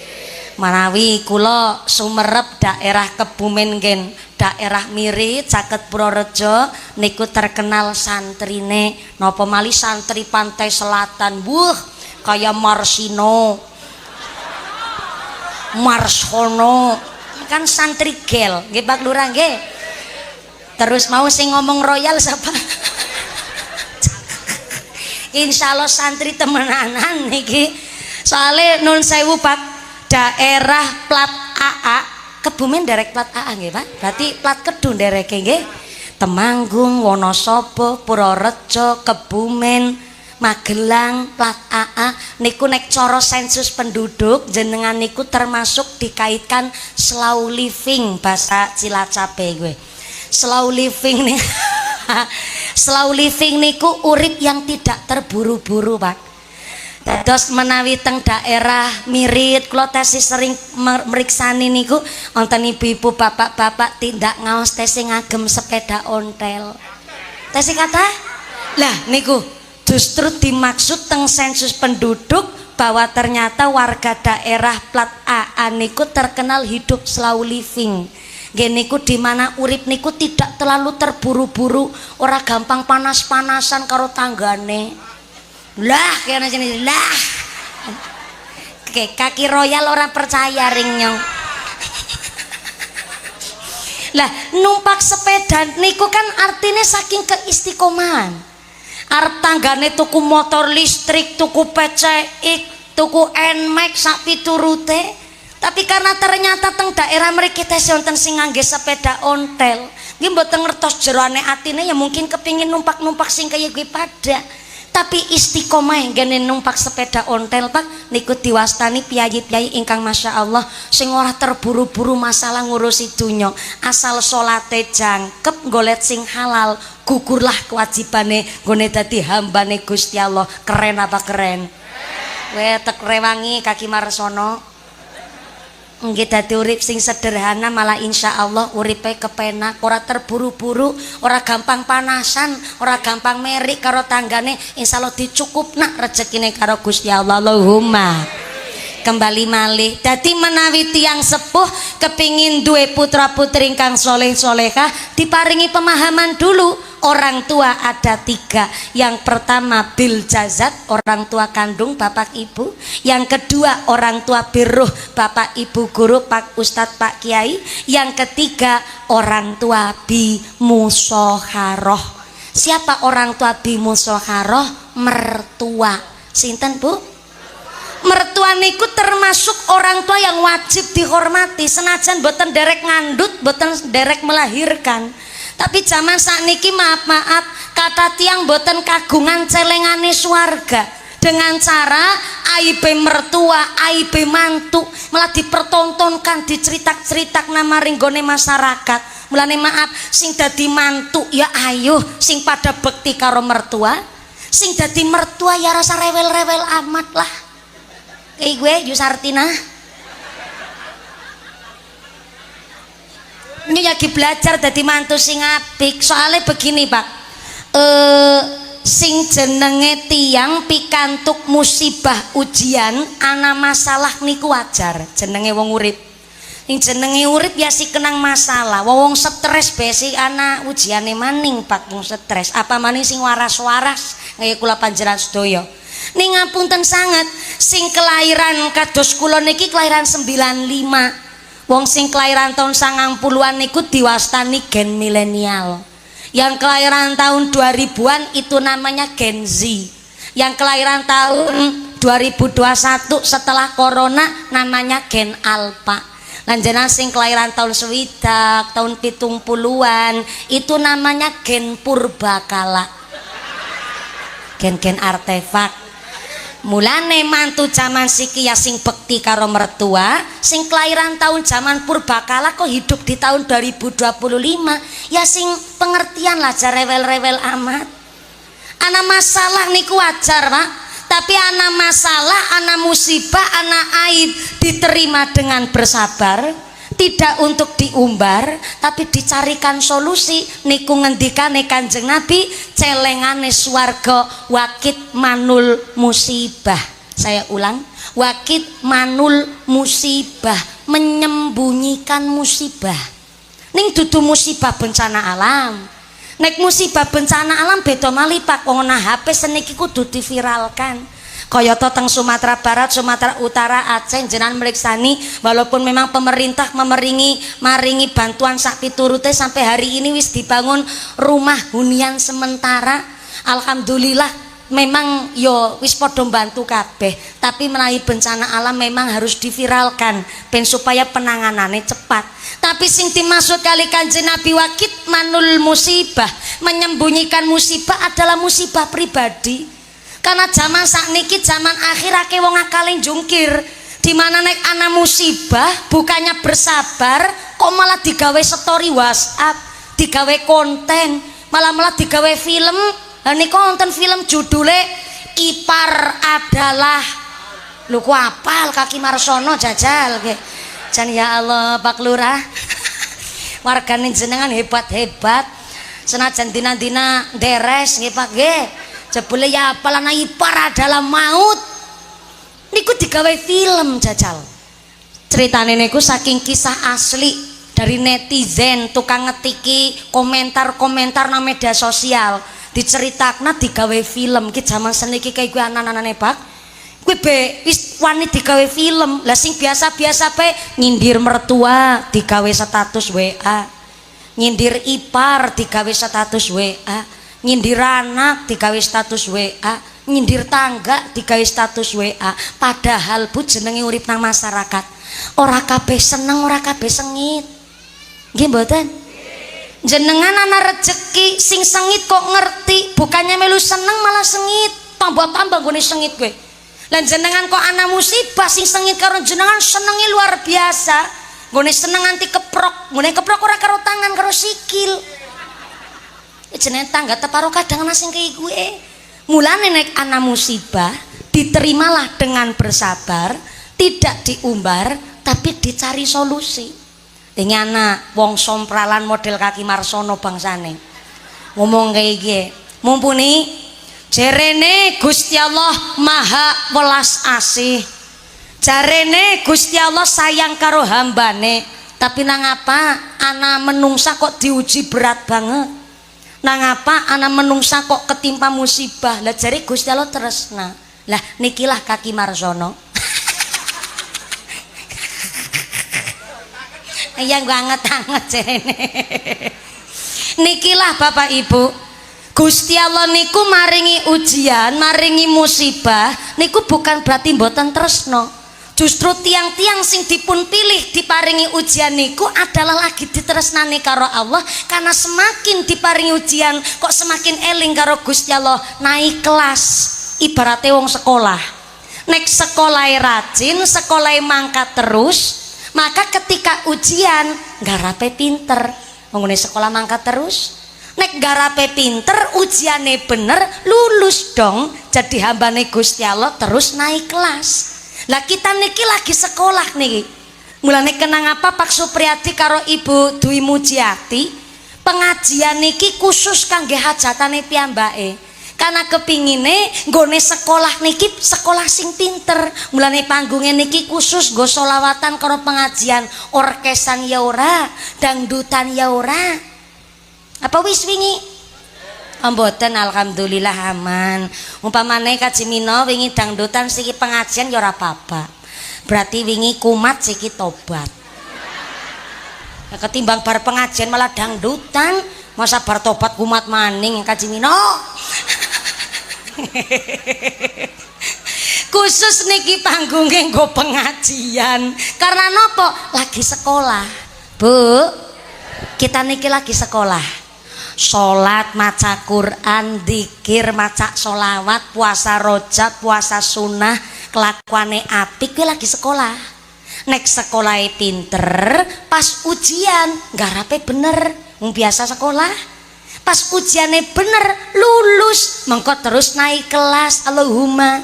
[SPEAKER 1] Manawi kula sumerep daerah Kebumen ngen daerah Mirit caket Purworejo niku terkenal santrine napa malih santri pantai selatan buh kaya Marsino Marsono kan santri gel nggih Pak Lurah nggih terus mau sing ngomong royal siapa insyaallah santri temenanan niki soalnya nun sewu Pak daerah plat AA Kebumen derek plat AA nggih Pak. Berarti plat Kedung dereke nggih. Temanggung, Wonosobo, Purworejo, Kebumen, Magelang, plat AA niku nek cara sensus penduduk jenengan niku termasuk dikaitkan slow living bahasa Cilacape gue. Slow living nih. Slow living niku urip yang tidak terburu-buru Pak. Dados menawi teng daerah Mirit kula tesi sering meriksani niku wonten ibu-ibu bapak-bapak tindak ngaos tesi ngagem sepeda ontel. Tesi kata? Lah niku justru dimaksud teng sensus penduduk bahwa ternyata warga daerah plat AA niku terkenal hidup slow living. Nggih niku di mana urip niku tidak terlalu terburu-buru, ora gampang panas-panasan karo tanggane. Lah kena jenis lah kaki royal orang percaya ringnya lah numpak sepeda niku kan artinya saking keistiqomahan arep tanggane tuku motor listrik tuku PCX tuku NMAX sak piturute tapi karena ternyata teng daerah mriki teh wonten sing ngangge sepeda ontel nggih mboten ngertos jerone atine ya mungkin kepingin numpak-numpak sing kaya kuwi pada tapi istiqomah gene numpak sepeda ontel Pak niku diwastani piyayi-piyayi ingkang Masya Allah sing ora terburu-buru masalah ngurusi dunya asal salate jangkep golet sing halal gugurlah kewajibane gone dadi hambane Gusti Allah. Keren apa keren? Tek rewangi kaki Marsono nggih dadi urip sing sederhana malah insya Allah uripe kepenak ora terburu-buru ora gampang panasan ora gampang merik karo tanggane insya Allah dicukupna rezekine karo Gusti Allah. Allahumma kembali malih dadi menawi tiyang sepuh kepingin duwe putra putri ingkang soleh solehah diparingi pemahaman dulu. Orang tua ada 3. Yang pertama bil jazat orang tua kandung bapak ibu. Yang kedua orang tua birruh bapak ibu guru pak ustadz pak kiai. Yang ketiga orang tua bi musokharoh. Siapa orang tua bi musokharoh? Mertua. Sinten Bu? Mertua niku termasuk orang tua yang wajib dihormati senajan boten derek ngandut boten derek melahirkan. Tapi zaman sakniki maaf kata tiang boten kagungan celengane swarga dengan cara aib mertua aib mantu malah dipertontonkan diceritak-ceritak nama ringgone masyarakat. Mulane maaf sing dadi mantu ya ayo sing pada bekti karo mertua sing dadi mertua ya rasa rewel-rewel amat lah kayak gue Yusartina ini lagi belajar dari mantu sing apik soalnya begini Pak sing jenenge tiang pikantuk musibah ujian ana masalah niku wajar jenenge wong urip yang jenenge urip ya si kenang masalah wong stres besi ana ujiane maning Pak wong stres apa maning sing waras-waras kaya kula panjenengan sedaya ning ngapunten sanget sing kelahiran kados kula niki kelahiran 95 Wong sing kelahiran tahun 90-an niku diwastani gen milenial. Yang kelahiran tahun 2000-an itu namanya Gen Z. Yang kelahiran tahun 2021 setelah corona namanya Gen Alpha. Lanjana sing kelahiran tahun swidak, tahun 70-an itu namanya Gen Purbakala. Gen-gen artefak. Mulane mantu zaman siki ya sing bekti karo mertua, sing kelahiran tahun zaman purbakala kok hidup di tahun 2025, ya sing pengertian lah, aja rewel-rewel amat. Ana masalah niku wajar, Pak. Tapi ana masalah, ana musibah, ana aib diterima dengan bersabar, tidak untuk diumbar tapi dicarikan solusi. Niku ngendikane Kanjeng Nabi, celengane swarga wakit manul musibah. Saya ulang, wakit manul musibah, menyembunyikan musibah. Ning dudu musibah bencana alam. Nek musibah bencana alam beda malih Pak. Wong ana HP seniki kudu diviralkan. Kaya teng Sumatera Barat, Sumatera Utara, Aceh jenengan meriksani, walaupun memang pemerintah maringi bantuan sak piturute sampai hari ini wis dibangun rumah hunian sementara. Alhamdulillah memang yo wis padha bantu kabeh, tapi menawi bencana alam memang harus diviralkan ben supaya penanganannya cepat. Tapi sing dimaksud kali Kanjeng Nabi wakit manul musibah, menyembunyikan musibah adalah musibah pribadi. Karena zaman sakniki zaman akhir akeh wong akale jungkir, di mana nek ana musibah bukannya bersabar kok malah digawe story WhatsApp, digawe konten, malah digawe film. Lah niku wonten film judule Ipar Adalah, lho ku apal Kaki Marsono jajal nggih. Jan ya Allah Pak Lurah. Wargane jenengan hebat-hebat. Senajan dina-dina deres nggih Pak nggih. Jebule ya apalana ipar adalah maut. Niku digawe film jajal. Ceritane niku saking kisah asli dari netizen tukang ngetiki komentar-komentar nang media sosial. Diceritakna digawe film. Ki jaman seniki kaya kuwi anan-anane Pak. Kuwi be wis wani digawe film. Lah sing biasa-biasa pe nyindir mertua digawe status WA. Nyindir ipar digawe status WA. Nyindir anak digawe status WA, nyindir tangga digawe status WA. Padahal bu jenenge urip nang masyarakat, ora kabeh seneng, ora kabeh sengit. Nggih mboten? Jenengan ana rejeki sing sengit kok ngerti, bukannya melu seneng malah sengit, tambah-tambah gone sengit kowe. Lan jenengan kok ana musibah sing sengit karo jenengan senenge luar biasa. Gone seneng anti keprok, gone keprok ora karo tangan karo sikil. Jenenge tangga teparo kadang ana sing kaya gue. Mulane nek ana musibah diterimalah dengan bersabar, tidak diumbar tapi dicari solusi. Ini anak wong sompralan model Kaki Marsono bangsane ngomong kayak gini, mumpuni jarene Gusti Allah maha welas asih, jarene Gusti Allah sayang karo hambane. Tapi nang apa ana menungsa kok diuji berat banget, nang apa ana menungsa kok ketimpa musibah. Lah jare Gusti Allah tresna. Lah nikilah Kaki Marsono. Yang banget-banget jene. Nikilah Bapak Ibu, Gusti Allah niku maringi ujian, maringi musibah niku bukan berarti mboten tresno. Justru tiang-tiang sing dipun pilih diparingi ujian niku adalah lagi ditresnani karo Allah, karena semakin diparingi ujian kok semakin eling karo Gusti Allah, naik kelas. Ibaratnya wong sekolah, nek sekolah rajin, sekolah mangkat terus, maka ketika ujian garape pinter. Ngene sekolah mangkat terus, nek garape pinter ujiane bener lulus dong, jadi hambane Gusti Allah terus naik kelas. Lah kita niki lagi sekolah niki. Mulane kenang apa Pak Supriyadi karo Ibu Dwi Mujiati, pengajian niki khusus kangge hajatane piyambake. Karena kepingine nggone sekolah niki sekolah sing pinter. Mulane panggungnya niki khusus nggo solawatan karo pengajian, orkesan ya ora, dangdutan ya ora. Apa wis wingi? Mboten, alhamdulillah aman. Umpamane Kaji Mino wingi dangdutan siki pengajian ya ora apa-apa. Berarti wingi kumat siki tobat. Ketimbang bar pengajian malah dangdutan, masa bar tobat kumat maning Kaji Mino. Khusus niki panggungnya nggo pengajian. Karena nopo? Lagi sekolah. Bu, kita niki lagi sekolah. Sholat, maca Quran, dzikir, maca sholawat, puasa rojab, puasa sunnah, kelakuane apik, gue lagi sekolah. Nek sekolahnya pinter, pas ujian garape bener, biasa sekolah. Pas ujiannya bener, lulus, mengko terus naik kelas. Allahumma.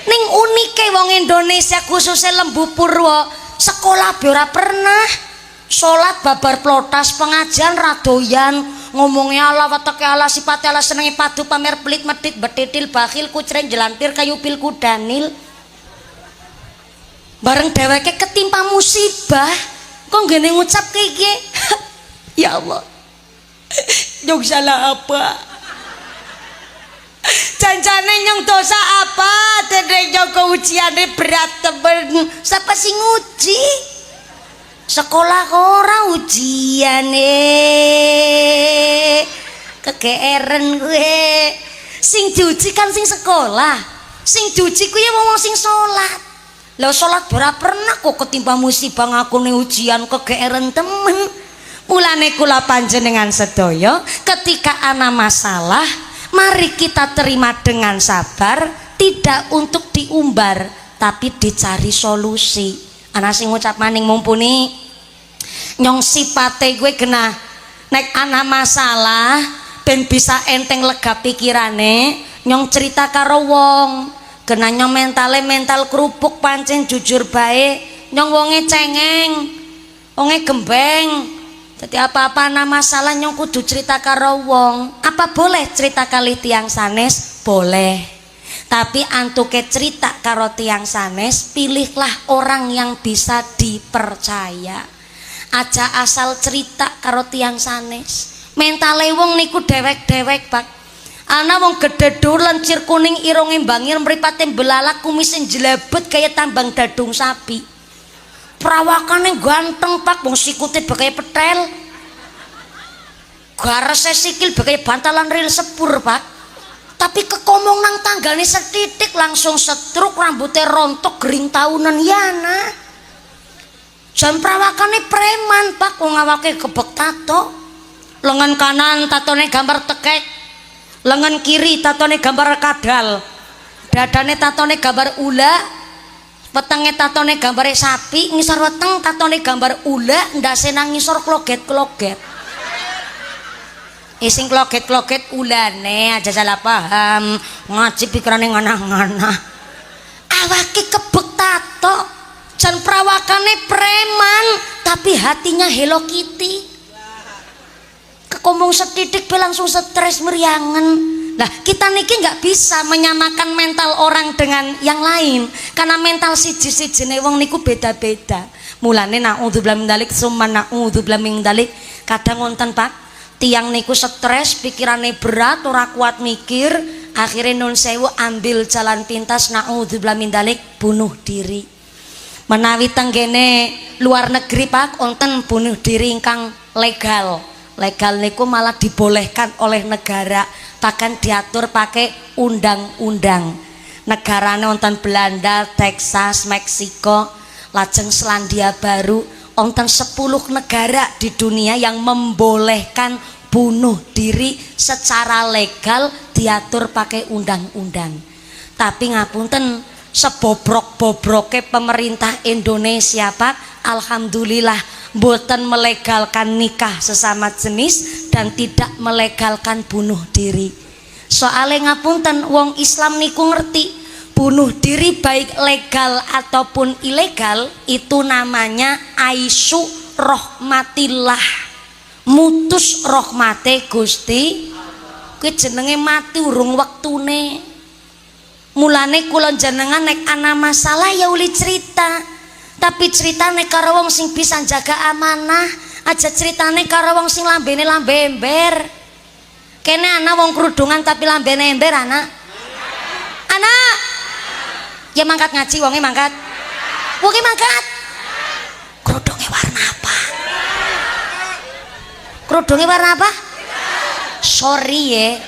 [SPEAKER 1] Ning unike wong Indonesia khususnya Lembu Purwo, sekolah biora pernah. Sholat babar plotas, pengajian radoyan, ngomongnya Allah watake Allah sifate Allah senengi padu pamer pelit medit betitil bakhil kucreng jelantir kayu pil kudanil. Bareng dheweke ketimpa musibah kok ngene ngucap kayak gini. Ya Allah, nyong salah apa? Janjane nyong dosa apa? Dede nyong ujiane berat temen. Siapa sing nguji? Sekolah ora ujian kegeeren gue. Sing diuji kan sing sekolah, sing diuji kuwi wong sing salat. Lah salat ora pernah kok ketimpa musibah ngakune ujian kegeeren temen. Mulane kula panjenengan sedaya ketika ana masalah, mari kita terima dengan sabar, tidak untuk diumbar tapi dicari solusi. Ana sing ngucap maning mumpuni nyong sipate gue kena nek ana masalah ben bisa enteng lega pikirane nyong cerita karo wong kena nyong mental kerupuk pancen jujur bae nyong wonge cengeng wonge gembeng jadi apa-apa ana masalah nyong kudu cerita karo wong. Apa boleh cerita kali tiang sanes? Boleh, tapi antuke cerita karo tiang sanes pilihlah orang yang bisa dipercaya. Aja asal cerita karo tiang sanes. Mentale wong niku dewek-dewek Pak. Ana wong gede dur lencir kuning irunge bangir mripate belalak kumise jlebet kaya tambang dadung sapi. Perawakane ganteng Pak, wong sikute bakaya petel. Garese sikil bakaya bantalan ril sepur Pak. Tapi kekomong nang tanggane setitik langsung setruk rambutnya rontok gering tahunan yana. Jan perawakane preman Pak, wong awake gebek tato. Lengan kanan tatone gambar tekek, lengan kiri tatone gambar kadal, dadane tatone gambar ula, wetenge tatone gambare sapi, ngisor weteng tatone gambar ula, ndase nang ngisor kloget-kloget. Sing kloget-kloget ulane aja salah paham, ngaji pikirane nganah-nganah. Awake kebek tato, jan perawakane preman, tapi hatinya Hello Kitty. Kekomong setitik be langsung stres meriangan. Nah kita niki nggak bisa menyamakan mental orang dengan yang lain karena mental siji-sijine wong niku beda-beda. Mulane naudzubillah min dzalik summa naudzubillah min dzalik. Kadang wonten Pak tiang niku stres, pikirane berat, ora kuat mikir, akhirnya nun sewu ambil jalan pintas naudzubillah min dzalik bunuh diri. Menawi tenggene luar negeri Pak wonten bunuh diri ingkang legal. Legal niku malah dibolehkan oleh negara, bahkan diatur pakai undang-undang. Negarane wonten Belanda, Texas, Meksiko, lajeng Selandia Baru, wonten 10 negara di dunia yang membolehkan bunuh diri secara legal, diatur pakai undang-undang. Tapi ngapunten sebobrok-bobroke pemerintah Indonesia Pak, alhamdulillah boten melegalkan nikah sesama jenis dan tidak melegalkan bunuh diri. Soalnya ngapunten wong Islam niku ngerti bunuh diri baik legal ataupun ilegal itu namanya aisyu rahmatillah, mutus rahmate Gusti. Kuwi jenenge mati urung wektune. Mulane kula jenengan nek ana masalah ya uli cerita. Tapi ceritane karo wong sing bisa jaga amanah, aja ceritane karo wong sing lambene lambe ember. Kene ana wong kerudungan tapi lambene ember ana. Ana. Ya mangkat ngaji wonge mangkat. Wonge mangkat. Kerudunge warna apa? Kerudungnya warna apa? Sorry ya.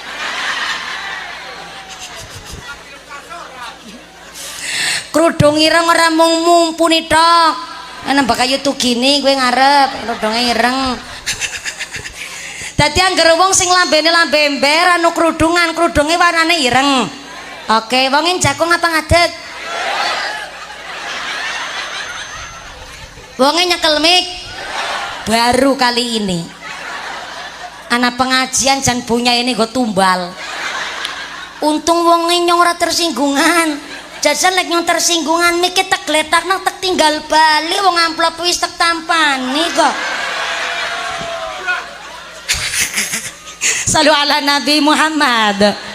[SPEAKER 1] Kerudung ireng ora mung mumpuni tok. Nembak kayu tuh gini gue ngarep kerudungnya ireng. Dadi anggere wong sing lambene lambe ember anu kerudungnya warnane ireng. Oke, wongin jakung apa ngadeg? Wongin nyekel mik. Baru kali ini. Anak pengajian jan punya ini gue tumbal. Untung wongin nyong ora tersinggungan. Jajan lek nyong tersinggungan mikir tak gletak nang tak tinggal balik wong amplop wis tak tampani kok. Salu ala Nabi Muhammad.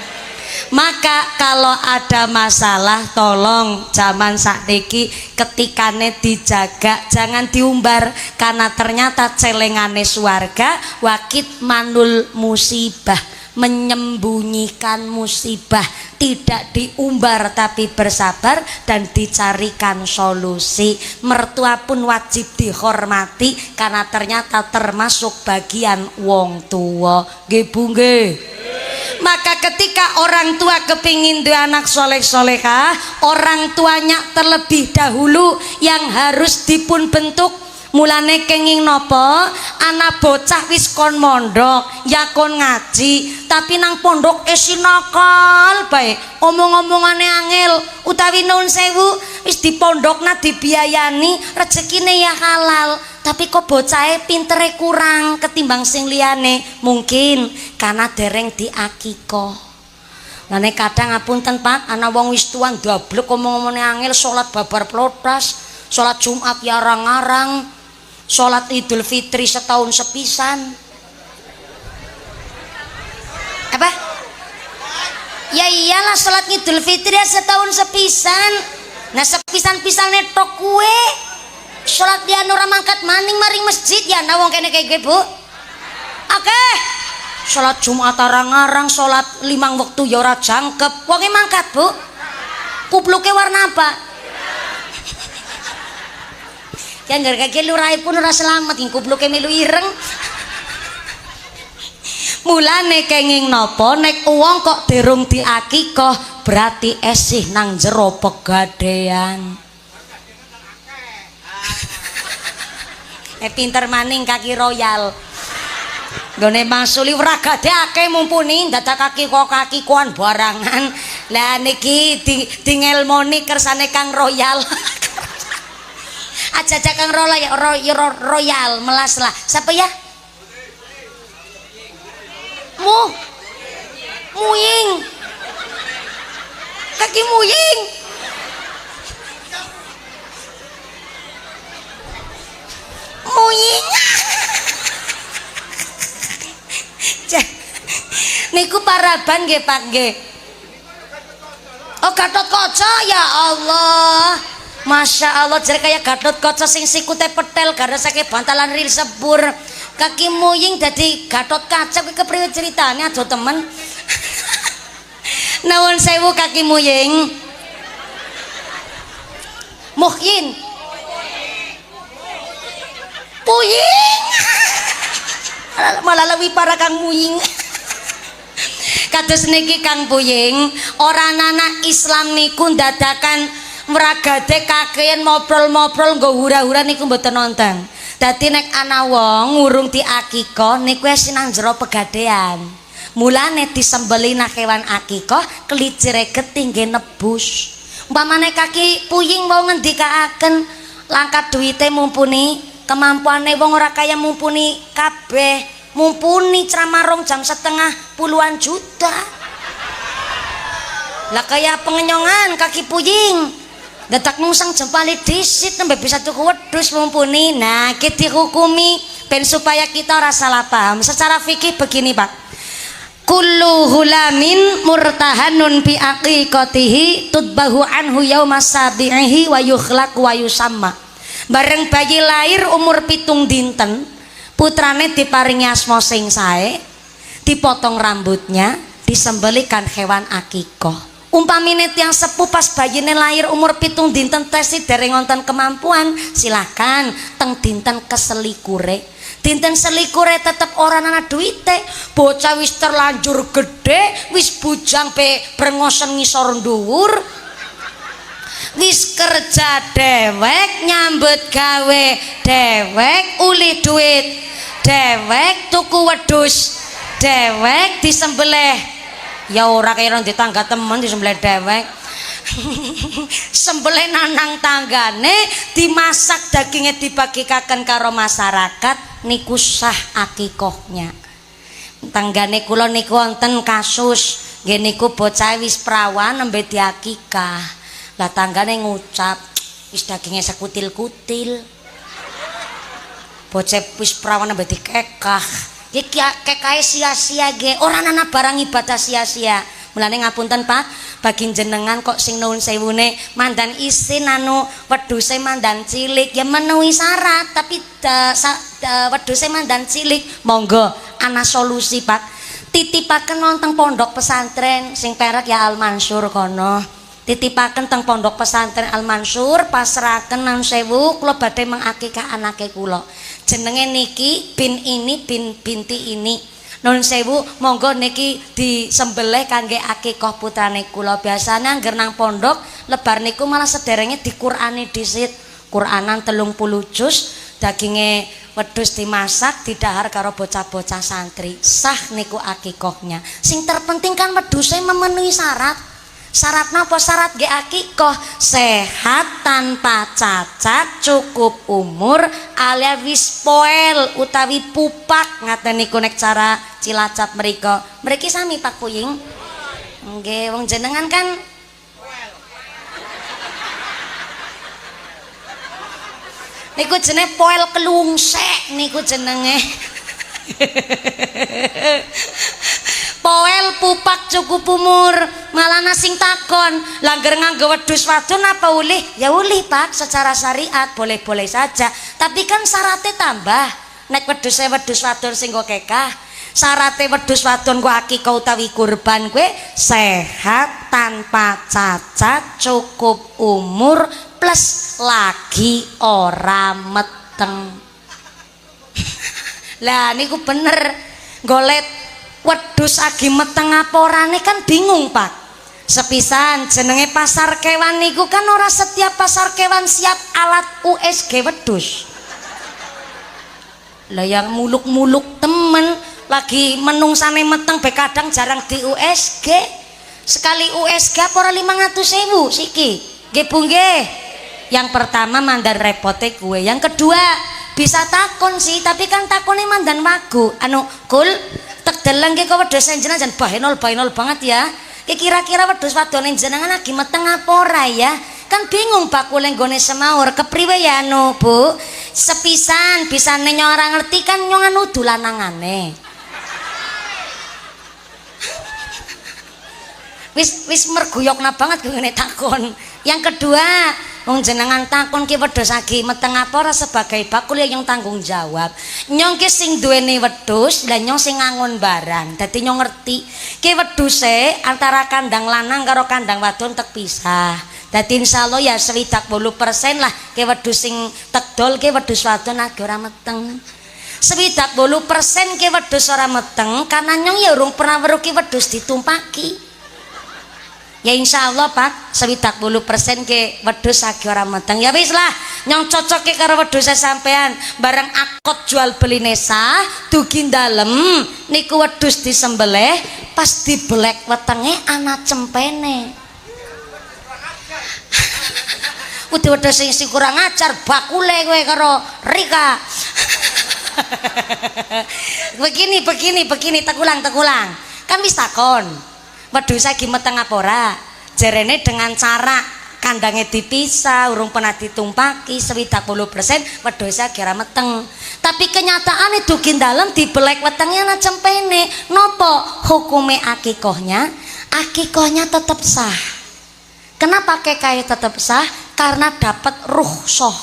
[SPEAKER 1] Maka kalau ada masalah tolong zaman sakniki ketikane dijaga, jangan diumbar karena ternyata celengane swarga wakit manul musibah, menyembunyikan musibah, tidak diumbar tapi bersabar dan dicarikan solusi. Mertua pun wajib dihormati karena ternyata termasuk bagian wong tua. Nggih Bu nggih. Maka ketika orang tua kepingin dua anak soleh-solehah, orang tuanya terlebih dahulu yang harus dipun bentuk. Mulane kenging nopo anak bocah wis kon mondok ya kon ngaji tapi nang pondok esi nakal bae omong-omongane angel utawi nuwun sewu wis di pondokna dibiayani rezekine ya halal tapi kok bocahe pintere kurang ketimbang sing liyane mungkin karena dereng diakikoh. Lane kadang ngapunten Pak ana wong wis tuan dablek omong-omongane angel salat babar plotas salat Jumat ya arang-arang sholat Idul Fitri setahun sepisan. Apa? Ya iyalah sholat Idul Fitri ya setahun sepisan. Nah sepisan-pisan netok kue. Sholat dia nora mangkat maning maring masjid ya nah wong kene kayak Bu. Oke. Sholat Jumat arang-arang, sholat 5 waktu ya ora jangkep. Wonge mangkat Bu. Kupluke warna apa? Yang gak kaki lurai pun ora selamat ing kupluke melu ireng. Mulane kenging nopo nek uang kok derung diakikoh berarti esih nang jero pegadean. Pinter maning kaki royal. Gone mangsuli ora gade akeh mumpuni dadak kaki koan barangan. Lah niki di ngelmoni kersane Kang Royal. Aja Kang Royal melas lah. Siapa ya? Muying. Kaki muying. Muying. Niku paraban nggih Pak nggih. Oh Gatotkaca ya Allah. Masya Allah jadi kayak Gatotkaca sing sikute petel gara saking bantalan ril sebur kaki muying dadi Gatotkaca kuwi kepriwe ceritane aja temen. Nuwun sewu kaki muying. Muhyin. Puying. Malah lebih parah Kang Muying. Kados niki Kang Puying, orang anak Islam niku ndadakan meragade kakean moprol-moprol nggo hura-hura niku mboten nonton. Dadi nek ana wong ngurung diakikoh niku wis nang jero pegadean. Mulane disembeli nak kewan akikoh kelicire getih nggih nebus. Umpamane kaki Puying mau ngendikaaken langkat duwite mumpuni, kemampuane wong ora kaya mumpuni kabeh, mumpuni ceramah 2 jam setengah puluhan juta. Lah kaya pengenyongan kaki Puying. Dadak nungsang jempali disit nembe bisa tuku wedhus mumpuni. Nah, kita dihukumi ben supaya kita ora salah paham. Secara fikih begini, Pak. Kullu hulamin murtahanun bi aqiqatihi tudbahu anhu yaumas sabihi wa yukhlaq wa yusamma. Bareng bayi lahir umur 7 dinten, putrane diparingi asma sing sae, dipotong rambutnya, disembelikan hewan akikoh. Umpamine tiang sepuh pas bayine lahir umur 7 dinten tesi dereng wonten kemampuan, silakan teng dinten keselikure dinten selikure tetep ora ana duwite, bocah wis terlanjur gede, wis bujang pe brengosen ngisor dhuwur, wis kerja dewek, nyambut gawe dewek, uli duit dewek, tuku wedhus dewek, disembelih ya ora kaya nang tetangga temen disembelih dewek. Sembelih nanang tanggane, dimasak dagingnya dibagikaken karo masyarakat, niku sah akikohnya. Tanggane kula niku wonten kasus nggih niku bocah wis prawan nembe diakikah. Lah tanggane ngucap wis dagingnya sekutil-kutil. Bocah wis prawan nembe dikekah. Iki kekae sia-sia nggih, ora ana barang ibadah sia-sia. Mulane ngapunten Pak, bagi jenengan kok sing nuwun sewune mandan isin anu wedhuse mandan cilik ya menuhi syarat, tapi wedhuse mandan cilik monggo ana solusi Pak. Titipaken wonten pondok pesantren sing perek ya Al Mansur kono. Titipaken teng pondok pesantren Al Mansur, pasrahaken nang sewu kula badhe mengakikah anake kula. Jenenge niki bin ini bin binti ini. Nun sewu monggo niki disembelih kangge akikah putrane kula. Biasane angger nang pondok lebar niku malah sederenge diqurani dhisit. Quranan 30 juz, daginge wedhus dimasak didahar karo bocah-bocah santri. Sah niku akikahnya. Sing terpenting kan wedhuse memenuhi syarat. Syarat napa? Syarat ge akikoh sehat tanpa cacat, cukup umur, alias wis poel utawi pupak ngaten niku nek cara Cilacap mriko. Mriki sami Pak Puying. Nggih, wong jenengan kan niku jenenge poel kelungsek niku jenenge. Poel pupak cukup umur, malah sing takon langgar nganggo wedhus wadon apa ulih? Ya ulih Pak, secara syariat boleh-boleh saja, tapi kan syaratnya tambah. Nek wedhuse wedhus wadon sing go kekah, syaratnya wedhus wadon go akikah utawi kurban kowe sehat tanpa cacat, cukup umur plus lagi ora meteng. Lah niku bener golek wedhus agi meteng apa orane kan bingung Pak. Sepisan jenenge pasar kewan niku kan ora setiap pasar kewan siap alat USG wedhus. Lah yang muluk-muluk temen lagi menungsane meteng be kadang jarang di USG. Sekali USG apa ora 500.000 siki. Nggih Bu nggih. Yang pertama mandan repote gue, yang kedua bisa takon sih, tapi kan takonnya mandan wagu. Anu kul tek deleng ki kok wedhus jenengan jan bahenol banget ya. Ki kira-kira wedhus wadone jenengan lagi meteng apa ora ya? Kan bingung Pak kule nggone semaur kepriwe ya anu Bu. Sepisan bisane nyong ora ngerti kan nyong anu dulanangane. Wis merguyokna banget ngene takon. Yang kedua, wong jenengan takon ki wedhus agi meteng apa ora sebagai bakul ya nyong tanggung jawab. Nyong ki sing duweni wedhus lan nyong sing ngangon barang. Dadi nyong ngerti ki wedhuse antara kandang lanang karo kandang wadon tek pisah. Dadi insyaallah ya 80% lah ki wedhus sing tegdol ki wedhus wadon agi ora meteng. 80% ki wedhus ora meteng karena nyong ya urung pernah weruh ki wedhus ditumpaki. Ya insyaallah Pak 70% ke wedhus agi ora meteng. Ya wis lah nyong cocoke karo wedhus sampean bareng akot jual beline sah dugi dalem niku wedhus disembelih pas dibelek wetenge ana cempene. Udah wedhus sing kurang ajar bakule kowe karo Rika. begini tegulang kan wis takon wedhus agi meteng apa ora? Jarene dengan cara kandangnya dipisah, urung pernah ditumpaki 70% wedhus agi ora meteng. Tapi kenyataane dugi dalem dibelek wetenge ana cempene. Nopo hukume akikohnya? Akikohnya tetap sah. Kenapa kekae tetap sah? Karena dapat rukhsah.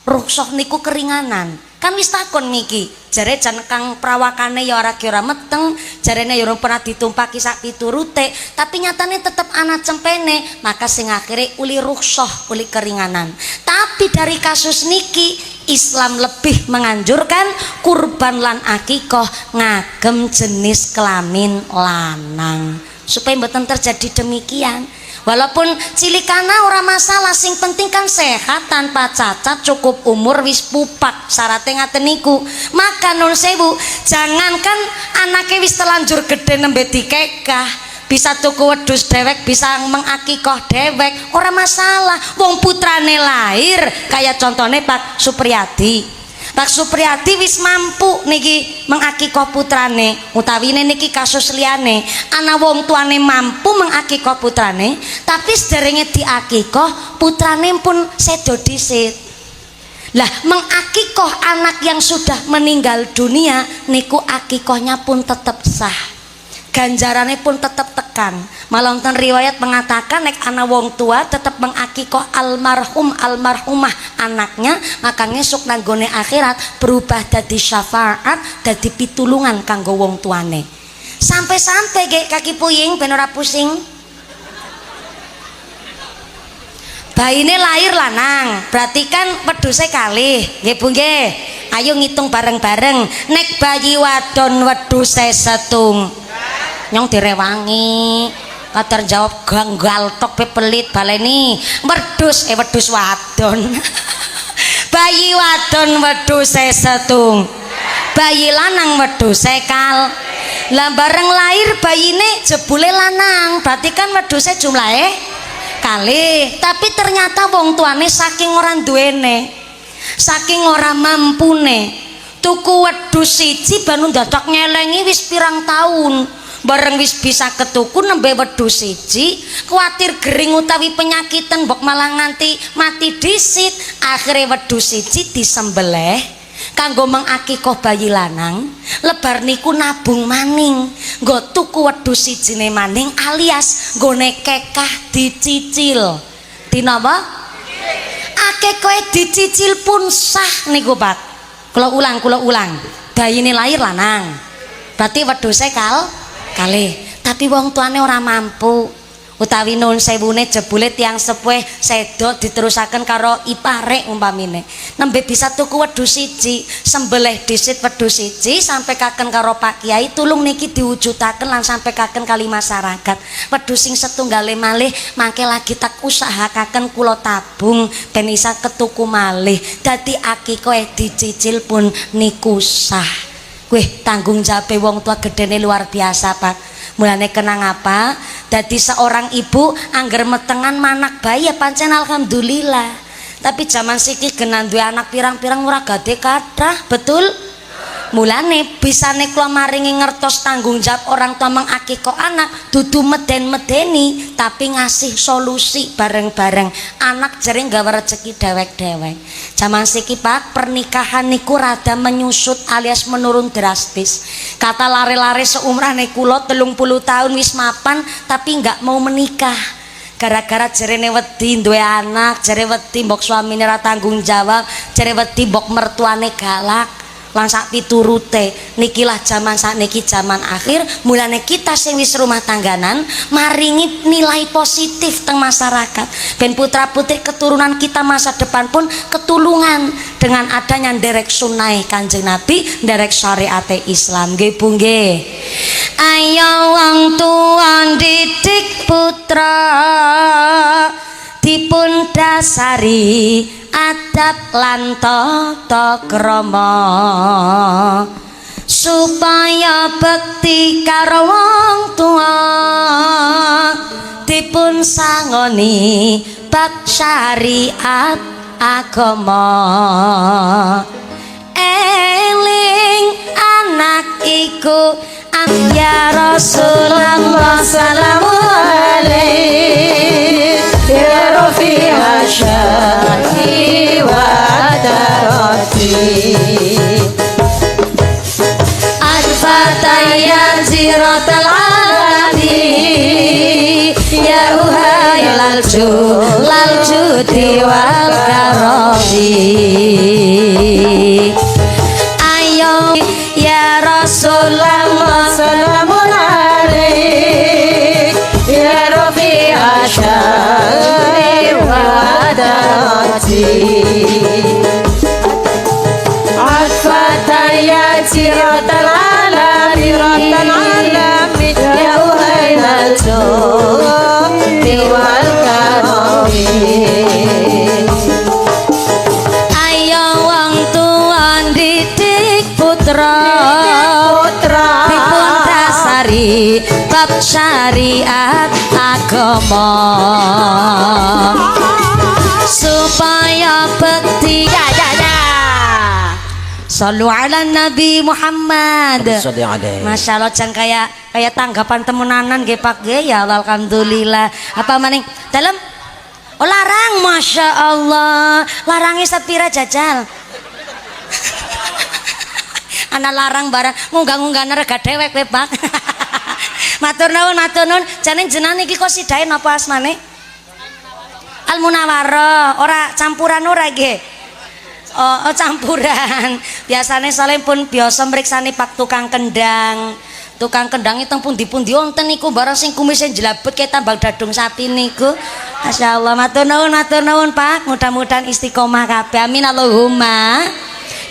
[SPEAKER 1] Rukhsah niku keringanan. Kan wis takon miki jare jan kang prawakane ya ora kira meteng, jarene ya ora pernah ditumpaki sak piturute, tapi nyatane tetep ana cempene, maka sing akhire uli rukhsah, uli keringanan. Tapi dari kasus niki Islam lebih menganjurkan kurban lan akikoh ngagem jenis kelamin lanang supaya mboten terjadi demikian. Walaupun cilikana ora masalah, sing penting kan sehat tanpa cacat, cukup umur, wis pupak, syaratnya ngaten niku. Maka nun sewu, jangankan anaknya wis telanjur gede nembe dikekah, bisa tuku wedhus dewek, bisa mengakikoh dewek, ora masalah. Wong putrane lahir kayak contohnya Pak Supriyadi. Pak Supriyadi wis mampu niki mengakikoh putrane, utawine niki kasus liyane ana wong tuane mampu mengakikoh putrane tapi sederenge diakikoh putrane pun sedo dhisit. Lah mengakikoh anak yang sudah meninggal dunia niku akikohnya pun tetap sah, ganjarannya pun tetap tekan. Malah wonten riwayat mengatakan nek ana wong tua tetap mengakikoh almarhum almarhumah anaknya, maka ngesuk nanggone akhirat berubah dadi syafaat, dadi pitulungan kanggo wong tuane. Sampai-sampai ge kaki puying ben ora pusing. Baine lahir lanang, berarti kan wedhuse kalih, nggih Bu nggih. Ayo ngitung bareng-bareng. Nek bayi wadon wedhuse setung. Nyong direwangi kater jawab ganggal tok pe pelit baleni wedhus wedhus wadon bayi wadon wedhuse setung, bayi lanang wedhuse kal. Lah bareng lahir bayine jebule lanang, berarti kan wedhuse jumlahe kalih. Tapi ternyata wong tuane saking ora duwene, saking ora mampune tuku wedhus siji banu dadak nyelengi wis pirang taun. Bareng wis bisa ketuku nembe wedhus siji, kuatir gering utawi penyakitan mbok malah nganti mati dhisit. Akhire wedhus siji disembelih kanggo mengakikoh bayi lanang. Lebar niku nabung maning, nggo tuku wedhus sijine maning alias nggone kekah dicicil. Dinapa? Akikohe dicicil pun sah niku Pak. Kula ulang. Bayine lahir lanang, berarti wedhuse kalih, tapi wong tuane ora mampu utawi nun sewune jebule tiang sepuh sedo diterusaken karo ipare umpamine nembe bisa tuku wedhus siji, sembelih dhisit wedhus siji sampai kaken karo Pak Kiai, tulung niki diwujudaken lan sampai kaken kali masyarakat. Wedhus sing setunggale malih mangke lagi tak usahakaken kula tabung ben isa ketuku malih, dadi akikoh dicicil pun niku sah. Wih, tanggung jawab wong tua gedene luar biasa Pak. Mulane kenang apa? Dadi seorang ibu angger metengan manak bayi ya pancen alhamdulillah. Tapi zaman siki genan duwe anak pirang-pirang ora gade kathah, betul? Mulane bisane kula maringi ngertos tanggung jawab orang tua mengakikoh anak dudu meden-medeni tapi ngasih solusi bareng-bareng. Anak jering gawe rezeki dewek-dewek. Zaman siki Pak, pernikahan niku rada menyusut alias menurun drastis. Kata lare-lare seumrane kula 30 tahun wis mapan tapi nggak mau menikah. Gara-gara jerene wedi duwe anak, jere wedi mbok suamine ra tanggung jawab, jere wedi mbok mertuane galak. Lan sak piturute nikilah zaman sakniki zaman akhir. Mulane kita sing wis rumah tangganan maringi nilai positif teng masyarakat ben putra putri keturunan kita masa depan pun ketulungan dengan adanya nderek sunai Kanjeng Nabi, nderek syariat Islam. Nggih Bu nggih. Ayo wong tuwa didik putra dipun dasari adab lan tata krama supaya bekti karo wong tuwa dipun sangoni bab syariat agama. Eling anak iku ya Rasulullah salamu alaihi ya rafi'a syar'i wa darati al-fataya ziratal alami ya uhayal judi wal karami. Ayo ya Rasulullah salamun alaik ya rafi'a syar'i wa darati nurut syariat agama supaya bekti ya. Sallu ala Nabi Muhammad. Masya Allah, jangan kayak tanggapan temenanan nggih Pak nggih ya. Alhamdulillah. Apa maning dalam larang, Masya Allah. Larangnya sepira jajal. Anak larang barang ngunggah-ngunggah rega dewek we Pak. Matur nuwun, matur nuwun. Jane jenengan iki kok sidahe napa asmane? Al Munawwarah, ora campuran ora nggih. Oh, campuran. Biasanya soalnya pun biasa meriksani Pak tukang kendang. Tukang kendang itu pundi-pundi wonten niku barang sing kumisnya jelabet kayak tambal dadung sapi niku. Masya Allah, matur nuwun Pak. Mudah-mudahan istiqomah kabeh. Amin Allahumma.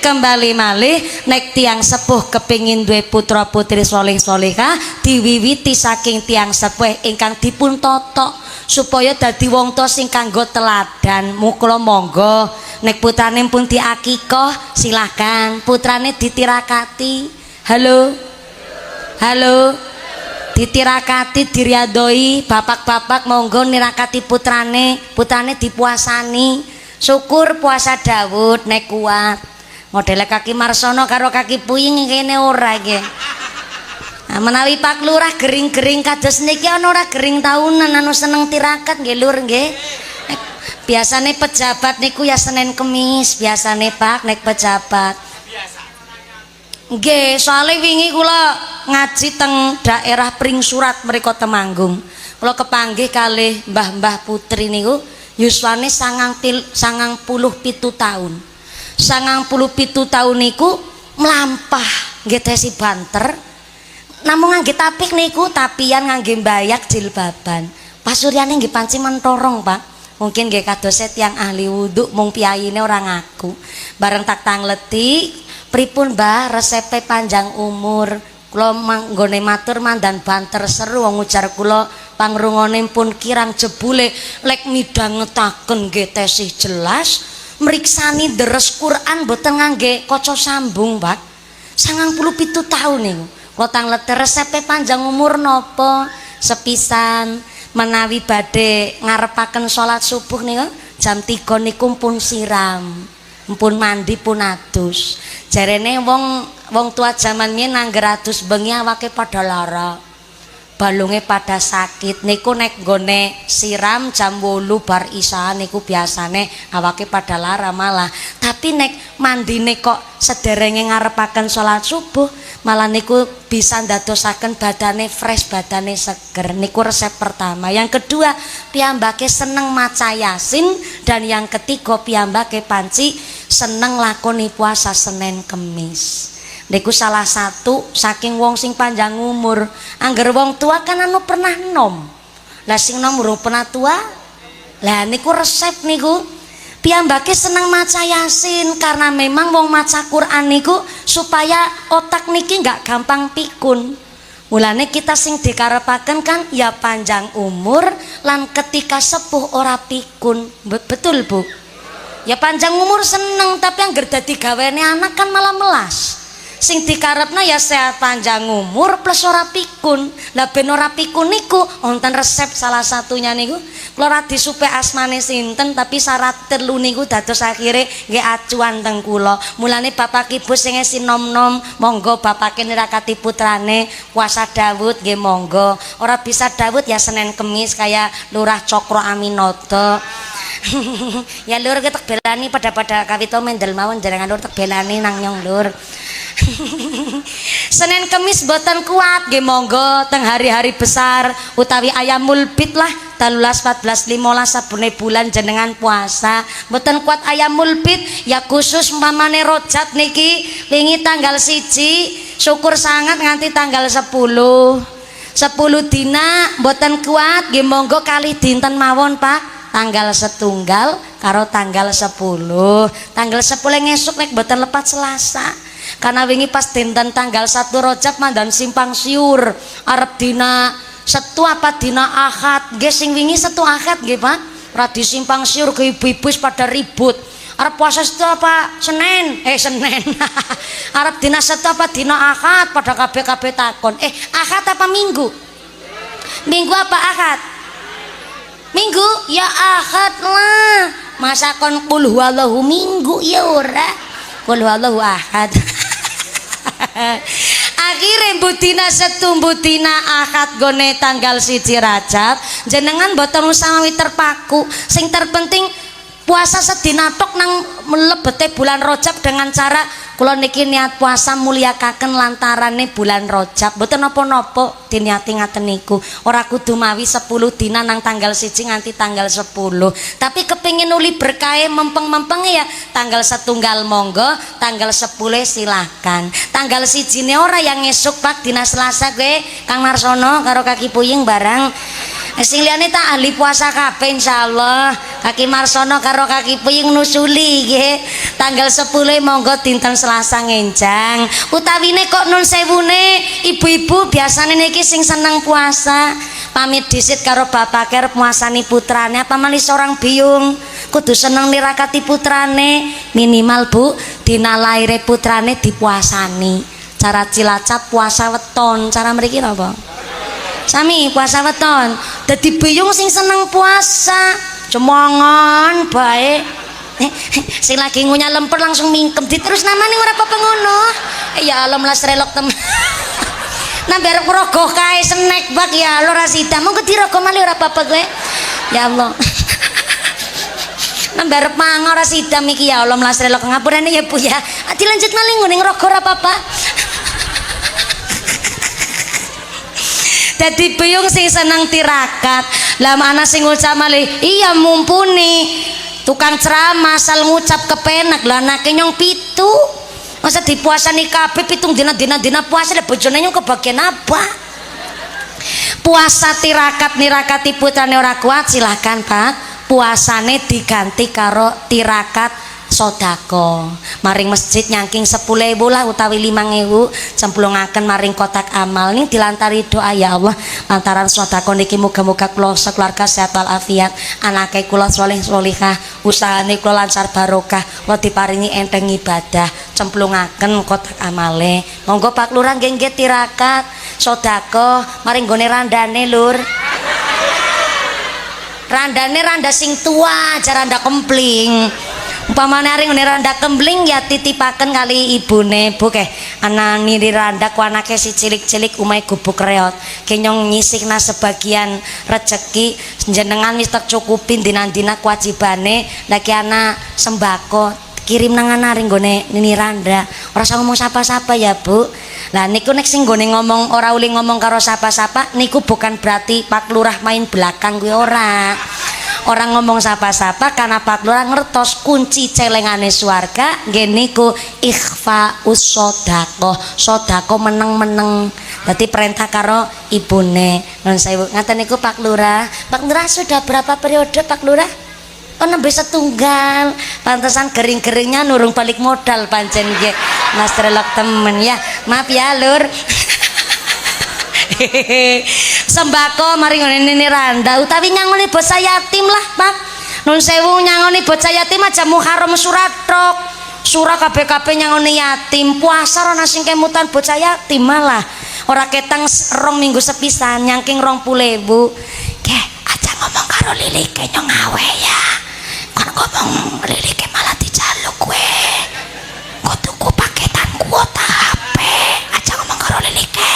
[SPEAKER 1] Kembali malih nek tiang sepuh kepingin duwe putra putri soleh solehah diwiwiti saking tiang sepuh ingkang dipun totok supaya dadi wong tua sing kanggo teladan. Mukula monggo nek putrane pun diakikoh silahkan putrane ditirakati. Halo ditirakati diriadoi bapak-bapak monggo nirakati putrane dipuasani. Syukur puasa Daud nek kuat modele kaki Marsono karo kaki Puying kene ora nggih. Nah, menawi Pak Lurah gering-gering kados niki ana ora gering taunan anu seneng tirakat nggih Lur nggih. Biasane pejabat niku ya Senin Kemis biasane Pak nek pejabat. Nggih, soalnya wingi kula ngaji teng daerah Pring Surat mriko Temanggung. Kula kepanggih kalih mbah-mbah putri niku yuswane 97 tahun. 97 tahun niku melampah nggih tesi banter. Namung ngangge tapik niku tapian ngangge mbayak jilbaban. Pasuryane nggih panci mentorong, Pak. Mungkin nggih kados tiyang ahli wudhu mung piyayine ora ngaku. Bareng tak tangleti, pripun Mbah resepe panjang umur? Kula manggone matur mandan banter seru wong ujar kula pangrungane pun kirang jebule lek midhangetaken nggih tesih jelas. Meriksani deres Quran boten ngangge kaca sambung, Pak. 97 tahun niku. Kula tangleti resepe panjang umur napa? Sepisan menawi badhe ngarepaken salat subuh niku jam 3 niku pun siram. Mpun mandi pun adus. Jarene wong tua zaman miyen nangger adus bengi awake pada lara. Balunge pada sakit niku nek nggone siram jam 8 bar isya niku biasane awake pada lara malah. Tapi nek mandine kok sederenge ngarepaken salat subuh malah niku bisa ndadosaken badane fresh, badane seger. Niku resep pertama. Yang kedua, piyambake seneng maca Yasin dan yang ketiga piyambake panci seneng lakoni puasa Senin Kemis. Niku salah satu saking wong sing panjang umur. Angger wong tua kan anu pernah nom. Lah sing nom urung pernah tua. Lah niku resep niku. Piyambake seneng maca Yasin karena memang wong maca Quran niku supaya otak niki nggak gampang pikun. Mulane kita sing dikarepaken kan ya panjang umur lan ketika sepuh ora pikun. Betul, Bu? Ya panjang umur seneng tapi angger dadi gawene anak kan malah melas. Sing dikarepna ya sehat panjang umur plus ora pikun. Lah ben ora pikun niku wonten resep salah satunya niku. Kula ora disupe asmane sinten tapi syarat telu niku dados akhire nggih acuan teng kula. Mulane bapak ibu sing esi nom-nom monggo bapake nirakati putrane puasa Daud nggih monggo. Ora bisa Daud ya Senin Kemis kayak Lurah Cokro Aminoto. Ya Lur ketek belani pada kawito mendel mawon jarangan Lur tek belani nang nyong Lur. Senin Kemis boten kuat nggih monggo teng hari-hari besar utawi ayamul bid lah 13 14 15 sabune bulan jenengan puasa boten kuat ayamul bid ya khusus umpamane Rojab niki wingi tanggal 1 syukur sangat nganti tanggal 10 dina boten kuat nggih monggo kalih dinten mawon Pak tanggal setunggal karo tanggal 10 tanggal 10 ngesuk nek boten lepat Selasa karena wingi pas dinten tanggal 1 Rojab mandan simpang siur arep dina Setu apa dina Ahad nggih sing wingi Setu Ahad nggih Pak ora simpang siur ke ibu-ibu pada ribut arep puasa Setu apa Senin Senin arep dina Setu apa dina Ahad pada kabeh takon Ahad apa Minggu Minggu apa Ahad? Minggu ya Ahad lah. Masa kon qul huwallahu minggu ya ora. Qul huwallahu Ahad. Akhirnya budina setu budina Ahad gone tanggal 1 Rajab jenengan boten usah terpaku. Sing terpenting puasa sedina tok nang melebete bulan Rajab dengan cara kula niki niat puasa mulyakaken lantarane bulan Rajab. Mboten napa-napa diniati ngaten niku. Ora kudu mawi 10 dina nang tanggal 1 nganti tanggal 10. Tapi kepingin uli berkahe mempeng-mempeng ya tanggal 1 monggo, tanggal 10 silakan. Tanggal 1 ne ora yang esuk Pak dina Selasa kowe Kang Marsono karo Kaki Puying barang. Sing liyane tak ahli puasa kabeh insyaallah. Kaki Marsono karo Kaki Puying nusuli nggih. Tanggal 10 monggo dinten Selasa ngenjang. Utawine kok nun sewune ibu-ibu biasane niki sing seneng puasa. Pamit disit karo bapak ker puasani putrane apa malih seorang biung. Kudu seneng nirakati putrane. Minimal Bu, dina laire putrane dipuasani. Cara Cilacap puasa weton. Cara mriki napa? Sami puasa weton. Dadi biung sing seneng puasa. Cemongan bae. Sing lagi ngunyah lemper langsung mingkem diterus namanya ora apa-apa ngono. Ya Allah melas relok temen. Nah biar rogoh kae snack bak ya Allah rasida. Monggo dirogoh malih ora apa-apa kowe. Ya Allah. Nah biar mangan ora sida miki ya Allah melas relok ngapurane ya Bu ya. Dilanjut malih ngene rogoh ora apa-apa. Dadi biyung sing seneng tirakat. Lah ana sing ngucap malih, iya mumpuni tukang ceramah asal ngucap kepenak lah anake nyong 7. Masa dipuasani kabeh 7 dina puasa lah bojone nyong kebagian apa? Puasa tirakat nirakati putrane ora kuat silahkan Pak. Puasane diganti karo tirakat sodako maring masjid nyangking 10.000 lah utawi 5.000 cemplungaken maring kotak amal ning dilantari doa ya Allah lantaran sodako niki muga-muga kula sekeluarga sehat walafiat anake kula soleh solihah usahane kula lancar barokah kula diparingi enteng ibadah cemplungaken kotak amale monggo Pak Lurah nggih tirakat sodako maring gone randane Lur randane randa sing tua aja randa kempling umpamane ari ngene randa kembling ya titipaken kali ibune Bu keh anani randa ku anake si cilik-cilik umahe gubuk reot kenyong nyisihna sebagian rezeki jenengan wis tak cukupin dina-dina kewajibane lagi ana sembako kirim nang ana ring gone nini randa ora usah ngomong sapa-sapa ya Bu. Lah niku nek sing gone ngomong ora uli ngomong karo sapa-sapa niku bukan berarti Pak Lurah main belakang kuwi ora. Orang ngomong sapa-sapa karena Pak Lurah ngertos kunci celengane swarga nggih niku ikhfaus sodaqoh. Sodaqoh meneng-meneng. Berarti perintah karo ibune. Nun sewu ngaten niku Pak Lurah. Pak Lurah sudah berapa periode Pak Lurah? Oh nembe setunggal. Pantesan gering-geringnya nurung balik modal pancen nggih. Mas relok temen ya. Maaf ya Lur. Sembako mari ngene randa utawi nyangoni bocah yatim lah Pak. Nun sewu nyangoni bocah yatim aja Muharram surat tok. Surah kabeh-kabeh nyangoni yatim. Puasa ana sing kemutan bocah yatim malah. Ora ketang 2 minggu sepisan nyangking 20.000. Nggih, aja ngomong karo Lilike nyong awe ya. Kon ngomong Lilike malah dijaluk kowe. Kok tuku paketan kuota HP. Aja ngomong karo Lilike.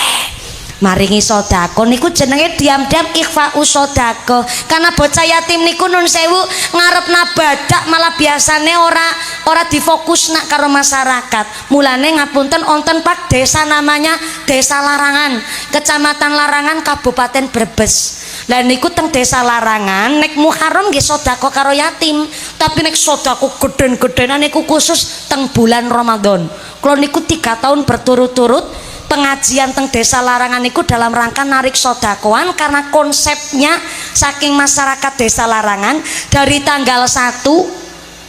[SPEAKER 1] Maringi sodako niku jenenge diam-diam ikhfaus sodako karena bocah yatim niku nun sewu ngarep nabadak malah biasane ora difokus nak karo masyarakat mulane ngapunten onten Pak desa namanya Desa Larangan Kecamatan Larangan Kabupaten Brebes lah niku teng Desa Larangan nek Muharram nggih sodako karo yatim tapi nek sodako geden-gedenan niku khusus teng bulan Ramadan kula niku 3 tahun berturut-turut pengajian teng Desa Larangan itu dalam rangka narik sodakoan karena konsepnya saking masyarakat Desa Larangan dari tanggal 1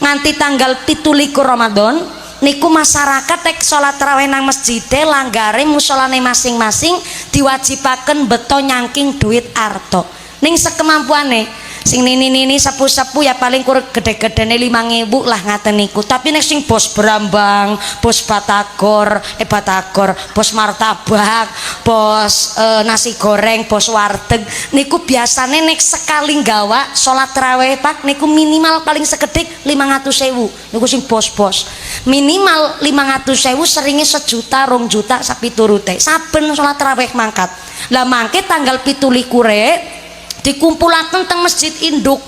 [SPEAKER 1] nganti tanggal 17 Ramadan niku masyarakat tek sholat tarawih nang masjid langgare musolane masing-masing diwajibaken beto nyangking duit arto ning sekemampuane Sing nini sepuh-sepuh ya paling kur gede-gedene 5.000 lah ngaten niku. Tapi nek sing bos Brambang, bos Batagor, bos martabak, bos nasi goreng, bos warteg niku biasane nek sekali gawa salat tarawih Pak niku minimal paling sekedik 500.000. Niku sing bos-bos. Minimal 500.000 seringe 1 juta, 2 juta sapiturute. Saben salat tarawih mangkat. Lah mangke tanggal 17 dikumpulaken teng Masjid Induk.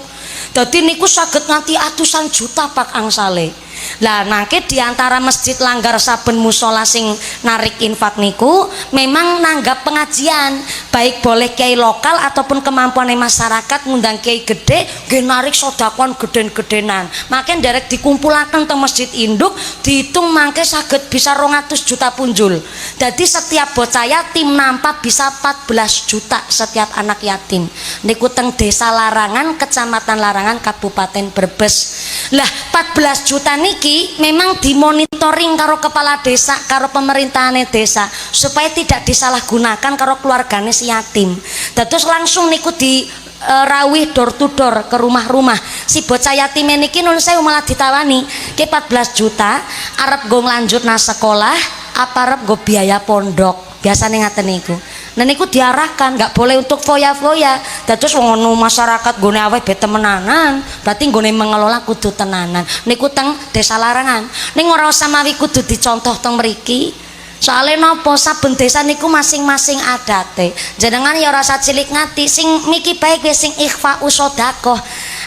[SPEAKER 1] Dadi niku saged nganti atusan juta Pak angsale. Lah nangke diantara masjid langgar saben musola sing narik infak niku memang nanggap pengajian, baik boleh kiai lokal ataupun kemampuan masyarakat ngundang kiai gede nggih narik sedekah geden-gedenan. Makin derek dikumpulaken teng Masjid Induk dihitung mangke saged bisa 200 juta punjul. Jadi setiap bocah yatim nampak bisa 14 juta setiap anak yatim. Niku teng Desa Larangan, Kecamatan Larangan, Kabupaten Brebes. Lah 14 juta niki memang dimonitoring karo kepala desa, karo pemerintahan desa supaya tidak disalahgunakan karo keluargane si yatim. Terus langsung niku di rawih door to door ke rumah-rumah si bocah yatim niki nun sewu malah ditawani ke 14 juta arep go nglanjutna sekolah apa arep go biaya pondok. Biasanya ngaten niku. Nah niku diarahkan nggak boleh untuk foya-foya. Terus ngono masyarakat gone aweh be temenanan, berarti gone mengelola kudu tenanan. Niku teng Desa Larangan. Ning ora usah mawi kudu dicontoh teng mriki. Soalnya nopo saben desa niku masing-masing adate. Jenengan ya ora usah cilik ngati, sing miki baik wis sing ikhfa usodaqoh.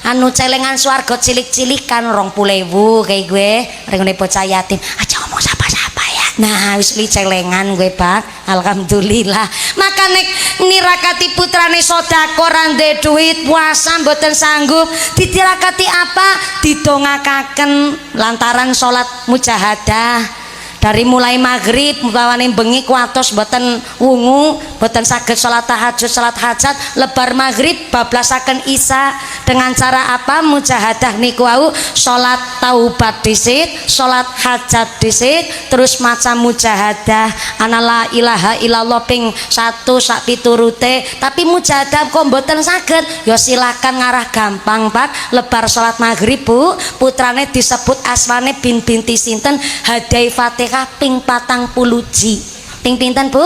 [SPEAKER 1] Anu celengan swarga cilik-cilikan 20.000 kayak gue rengone bocah yatim. Aja ngomong siapa-siapa ya. Nah, wis li celengan gue Pak. Alhamdulillah. Maka nek nirakati putrane sedekah rande duit puasa mboten sanggup, ditirakati apa? Didongakaken lantaran salat mujahadah. Dari mulai maghrib mulawane bengi kuatos boten wungu, boten saged salat tahajud, salat hajat, lebar maghrib bablasaken isya dengan cara apa? Mujahadah niku wau salat taubat dhisik, salat hajat dhisik, terus maca mujahadah ana la ilaha illallah ping 1 sak piturute. Tapi mujahadah kok boten saged, ya silakan ngarah gampang Pak. Lebar salat maghrib Bu, putrane disebut asmane binti sinten Hadai Fatihah ping 40 ji. Ping pinten Bu?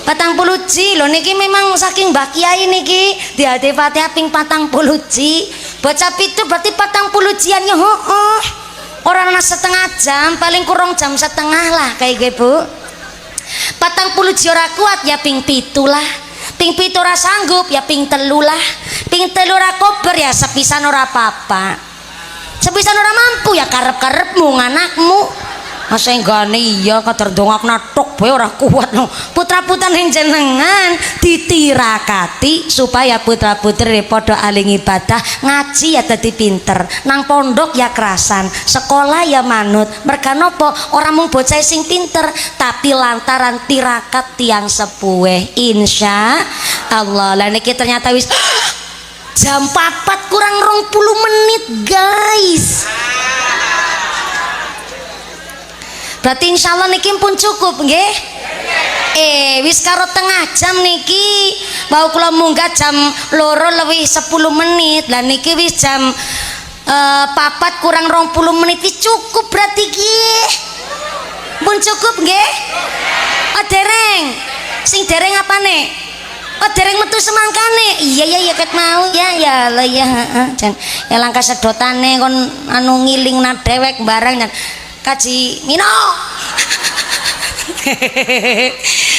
[SPEAKER 1] 40 ji lho niki memang saking Mbah Kiai niki diade Fatihah ping 40 ji. Bocah pitu berarti 40 jian ya heeh. Ora ana setengah jam, paling kurang jam setengah lah kayak gue Bu. 40 ji ora kuat ya ping 7 lah. Ping 7 ora sanggup ya ping 3 lah. Ping 3 ora kober ya sepisan ora apa-apa. Sepisan ora mampu ya karep-karepmu nganakmu. Masa enggane iya kadar dongakna tok bae ora kuat no. Putra-putrane jenengan ditirakati supaya putra-putri padha aling ibadah, ngaji ya dadi pinter, nang pondok ya kerasan, sekolah ya manut. Merga napa? Ora mung bocah sing pinter, tapi lantaran tirakat tiang sepuh. Insya Allah. Lah niki ternyata wis jam 4 kurang 20 menit guys. Berarti insya Allah niki pun cukup nggih. Wis karo tengah jam niki mau kula munggah jam 2 lebih 10 menit. Lah niki wis jam 4 kurang 20 menit wis cukup berarti nggih. Pun cukup nggih. Oh dereng. Sing dereng apane? Oh dereng metu semangkane. Iya ket mau ya lah ya jan ya langkah sedotane kon anu ngilingna dhewek barang jan Kaji Mino.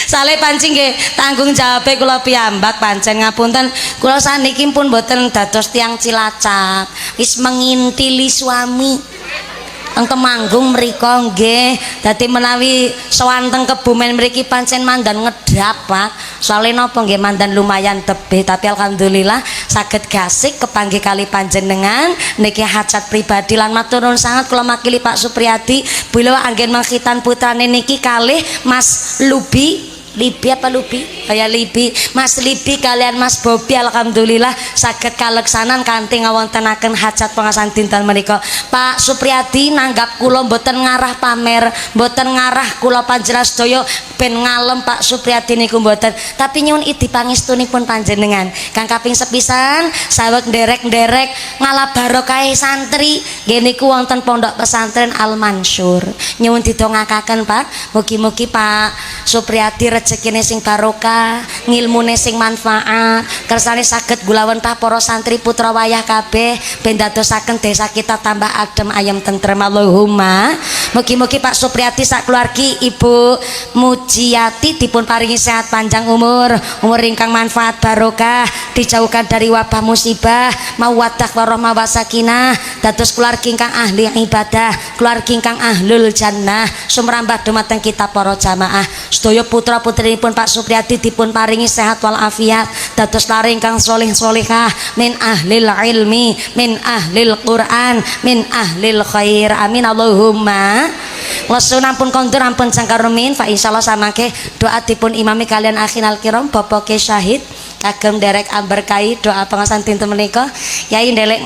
[SPEAKER 1] Sale pancing nggih tanggung jawabe kula piyambak pancen ngapunten kula saniki pun boten dados tiang Cilacap wis mengintili suami teng Temanggung mriko nggih dadi menawi sowan teng Kebumen mriki pancen mandan ngedap Pak soalé napa nggih mandan lumayan tebih tapi alhamdulillah saged gasik kepanggih kali panjenengan niki hajat pribadi lan matur nuwun sanget kula makili Pak Supriyadi beliau anggen mengkhitan putrane niki kalih Mas Lubi Libi apa Lubi? Kayak Libi. Mas Libi kalian Mas Bobi alhamdulillah saged kaleksanan kanthi ngawontenaken hajat pengasan dinten menika. Pak Supriyadi nanggap kula mboten ngarah pamer, mboten ngarah kula panjenengan sedaya ben ngalem Pak Supriyadi niku mboten, tapi nyuwun idi pangestunipun panjenengan. Kang kaping sepisan saweg nderek-nderek ngalah barokah santri nggih niku wonten Pondok Pesantren Al Mansur. Nyuwun didongakaken Pak, mugi-mugi Pak Supriyadi rezekine sing barokah, ngilmune sing manfaat, kersane saged gulawen para santri putra wayah kabeh ben dadosaken desa kita tambah adem ayem tentrem. Allahumma. Mugi-mugi Pak Supriyadi sak keluargi Ibu Mujiati dipun paringi sehat panjang umur ingkang manfaat barokah, dijauhkan dari wabah musibah, mawaddah warahmah wasakinah, dados keluarga ingkang ahli ibadah, keluarga ingkang ahlul jannah, sumrambah dumateng kita para jamaah. Sedaya putra putrinipun Pak Supriyadi dipun paringi sehat wal afiat, dados lare ingkang soleh solehah, min ahlil ilmi, min ahlil Quran, min ahlil khair. Amin Allahumma. Wesun ampun kondur ampun sangkarumin fa insyaallah samangke doa dipun imami kalian akhinal kiram Bapak Ki Syahid kagem derek amberkahi doa pengasan dinten menika yai ndelek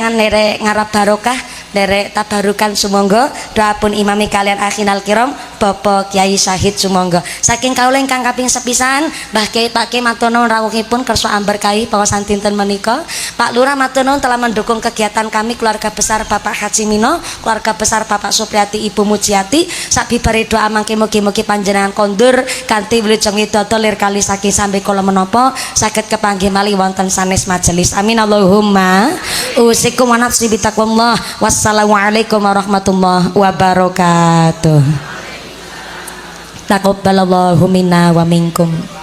[SPEAKER 1] ngarap barokah derek tabarukan sumangga doa pun imami kalian akhinal kiram Bapak Kiai Syahid sumangga. Saking kawula ingkang kaping sepisan Mbah Kiai Pak Kiai matur nuwun rawuhipun kersa amberkahi pengasan dinten menika. Pak Lurah matur nuwun telah mendukung kegiatan kami keluarga besar Bapak Haji Mino, keluarga besar Bapak Supriyadi Ibu Mujiati. Sabibare doa mangke mugi-mugi panjenengan kondur kanthi wilujeng widodо lir kali saking sampai kala menapa saged kepanggih malih wonten sanes majelis. Amin Allahumma. Usikum wa nafsi bitaqwallah. Wassalamualaikum warahmatullahi wabarakatuh. Taqabbalallahu minna wa minkum.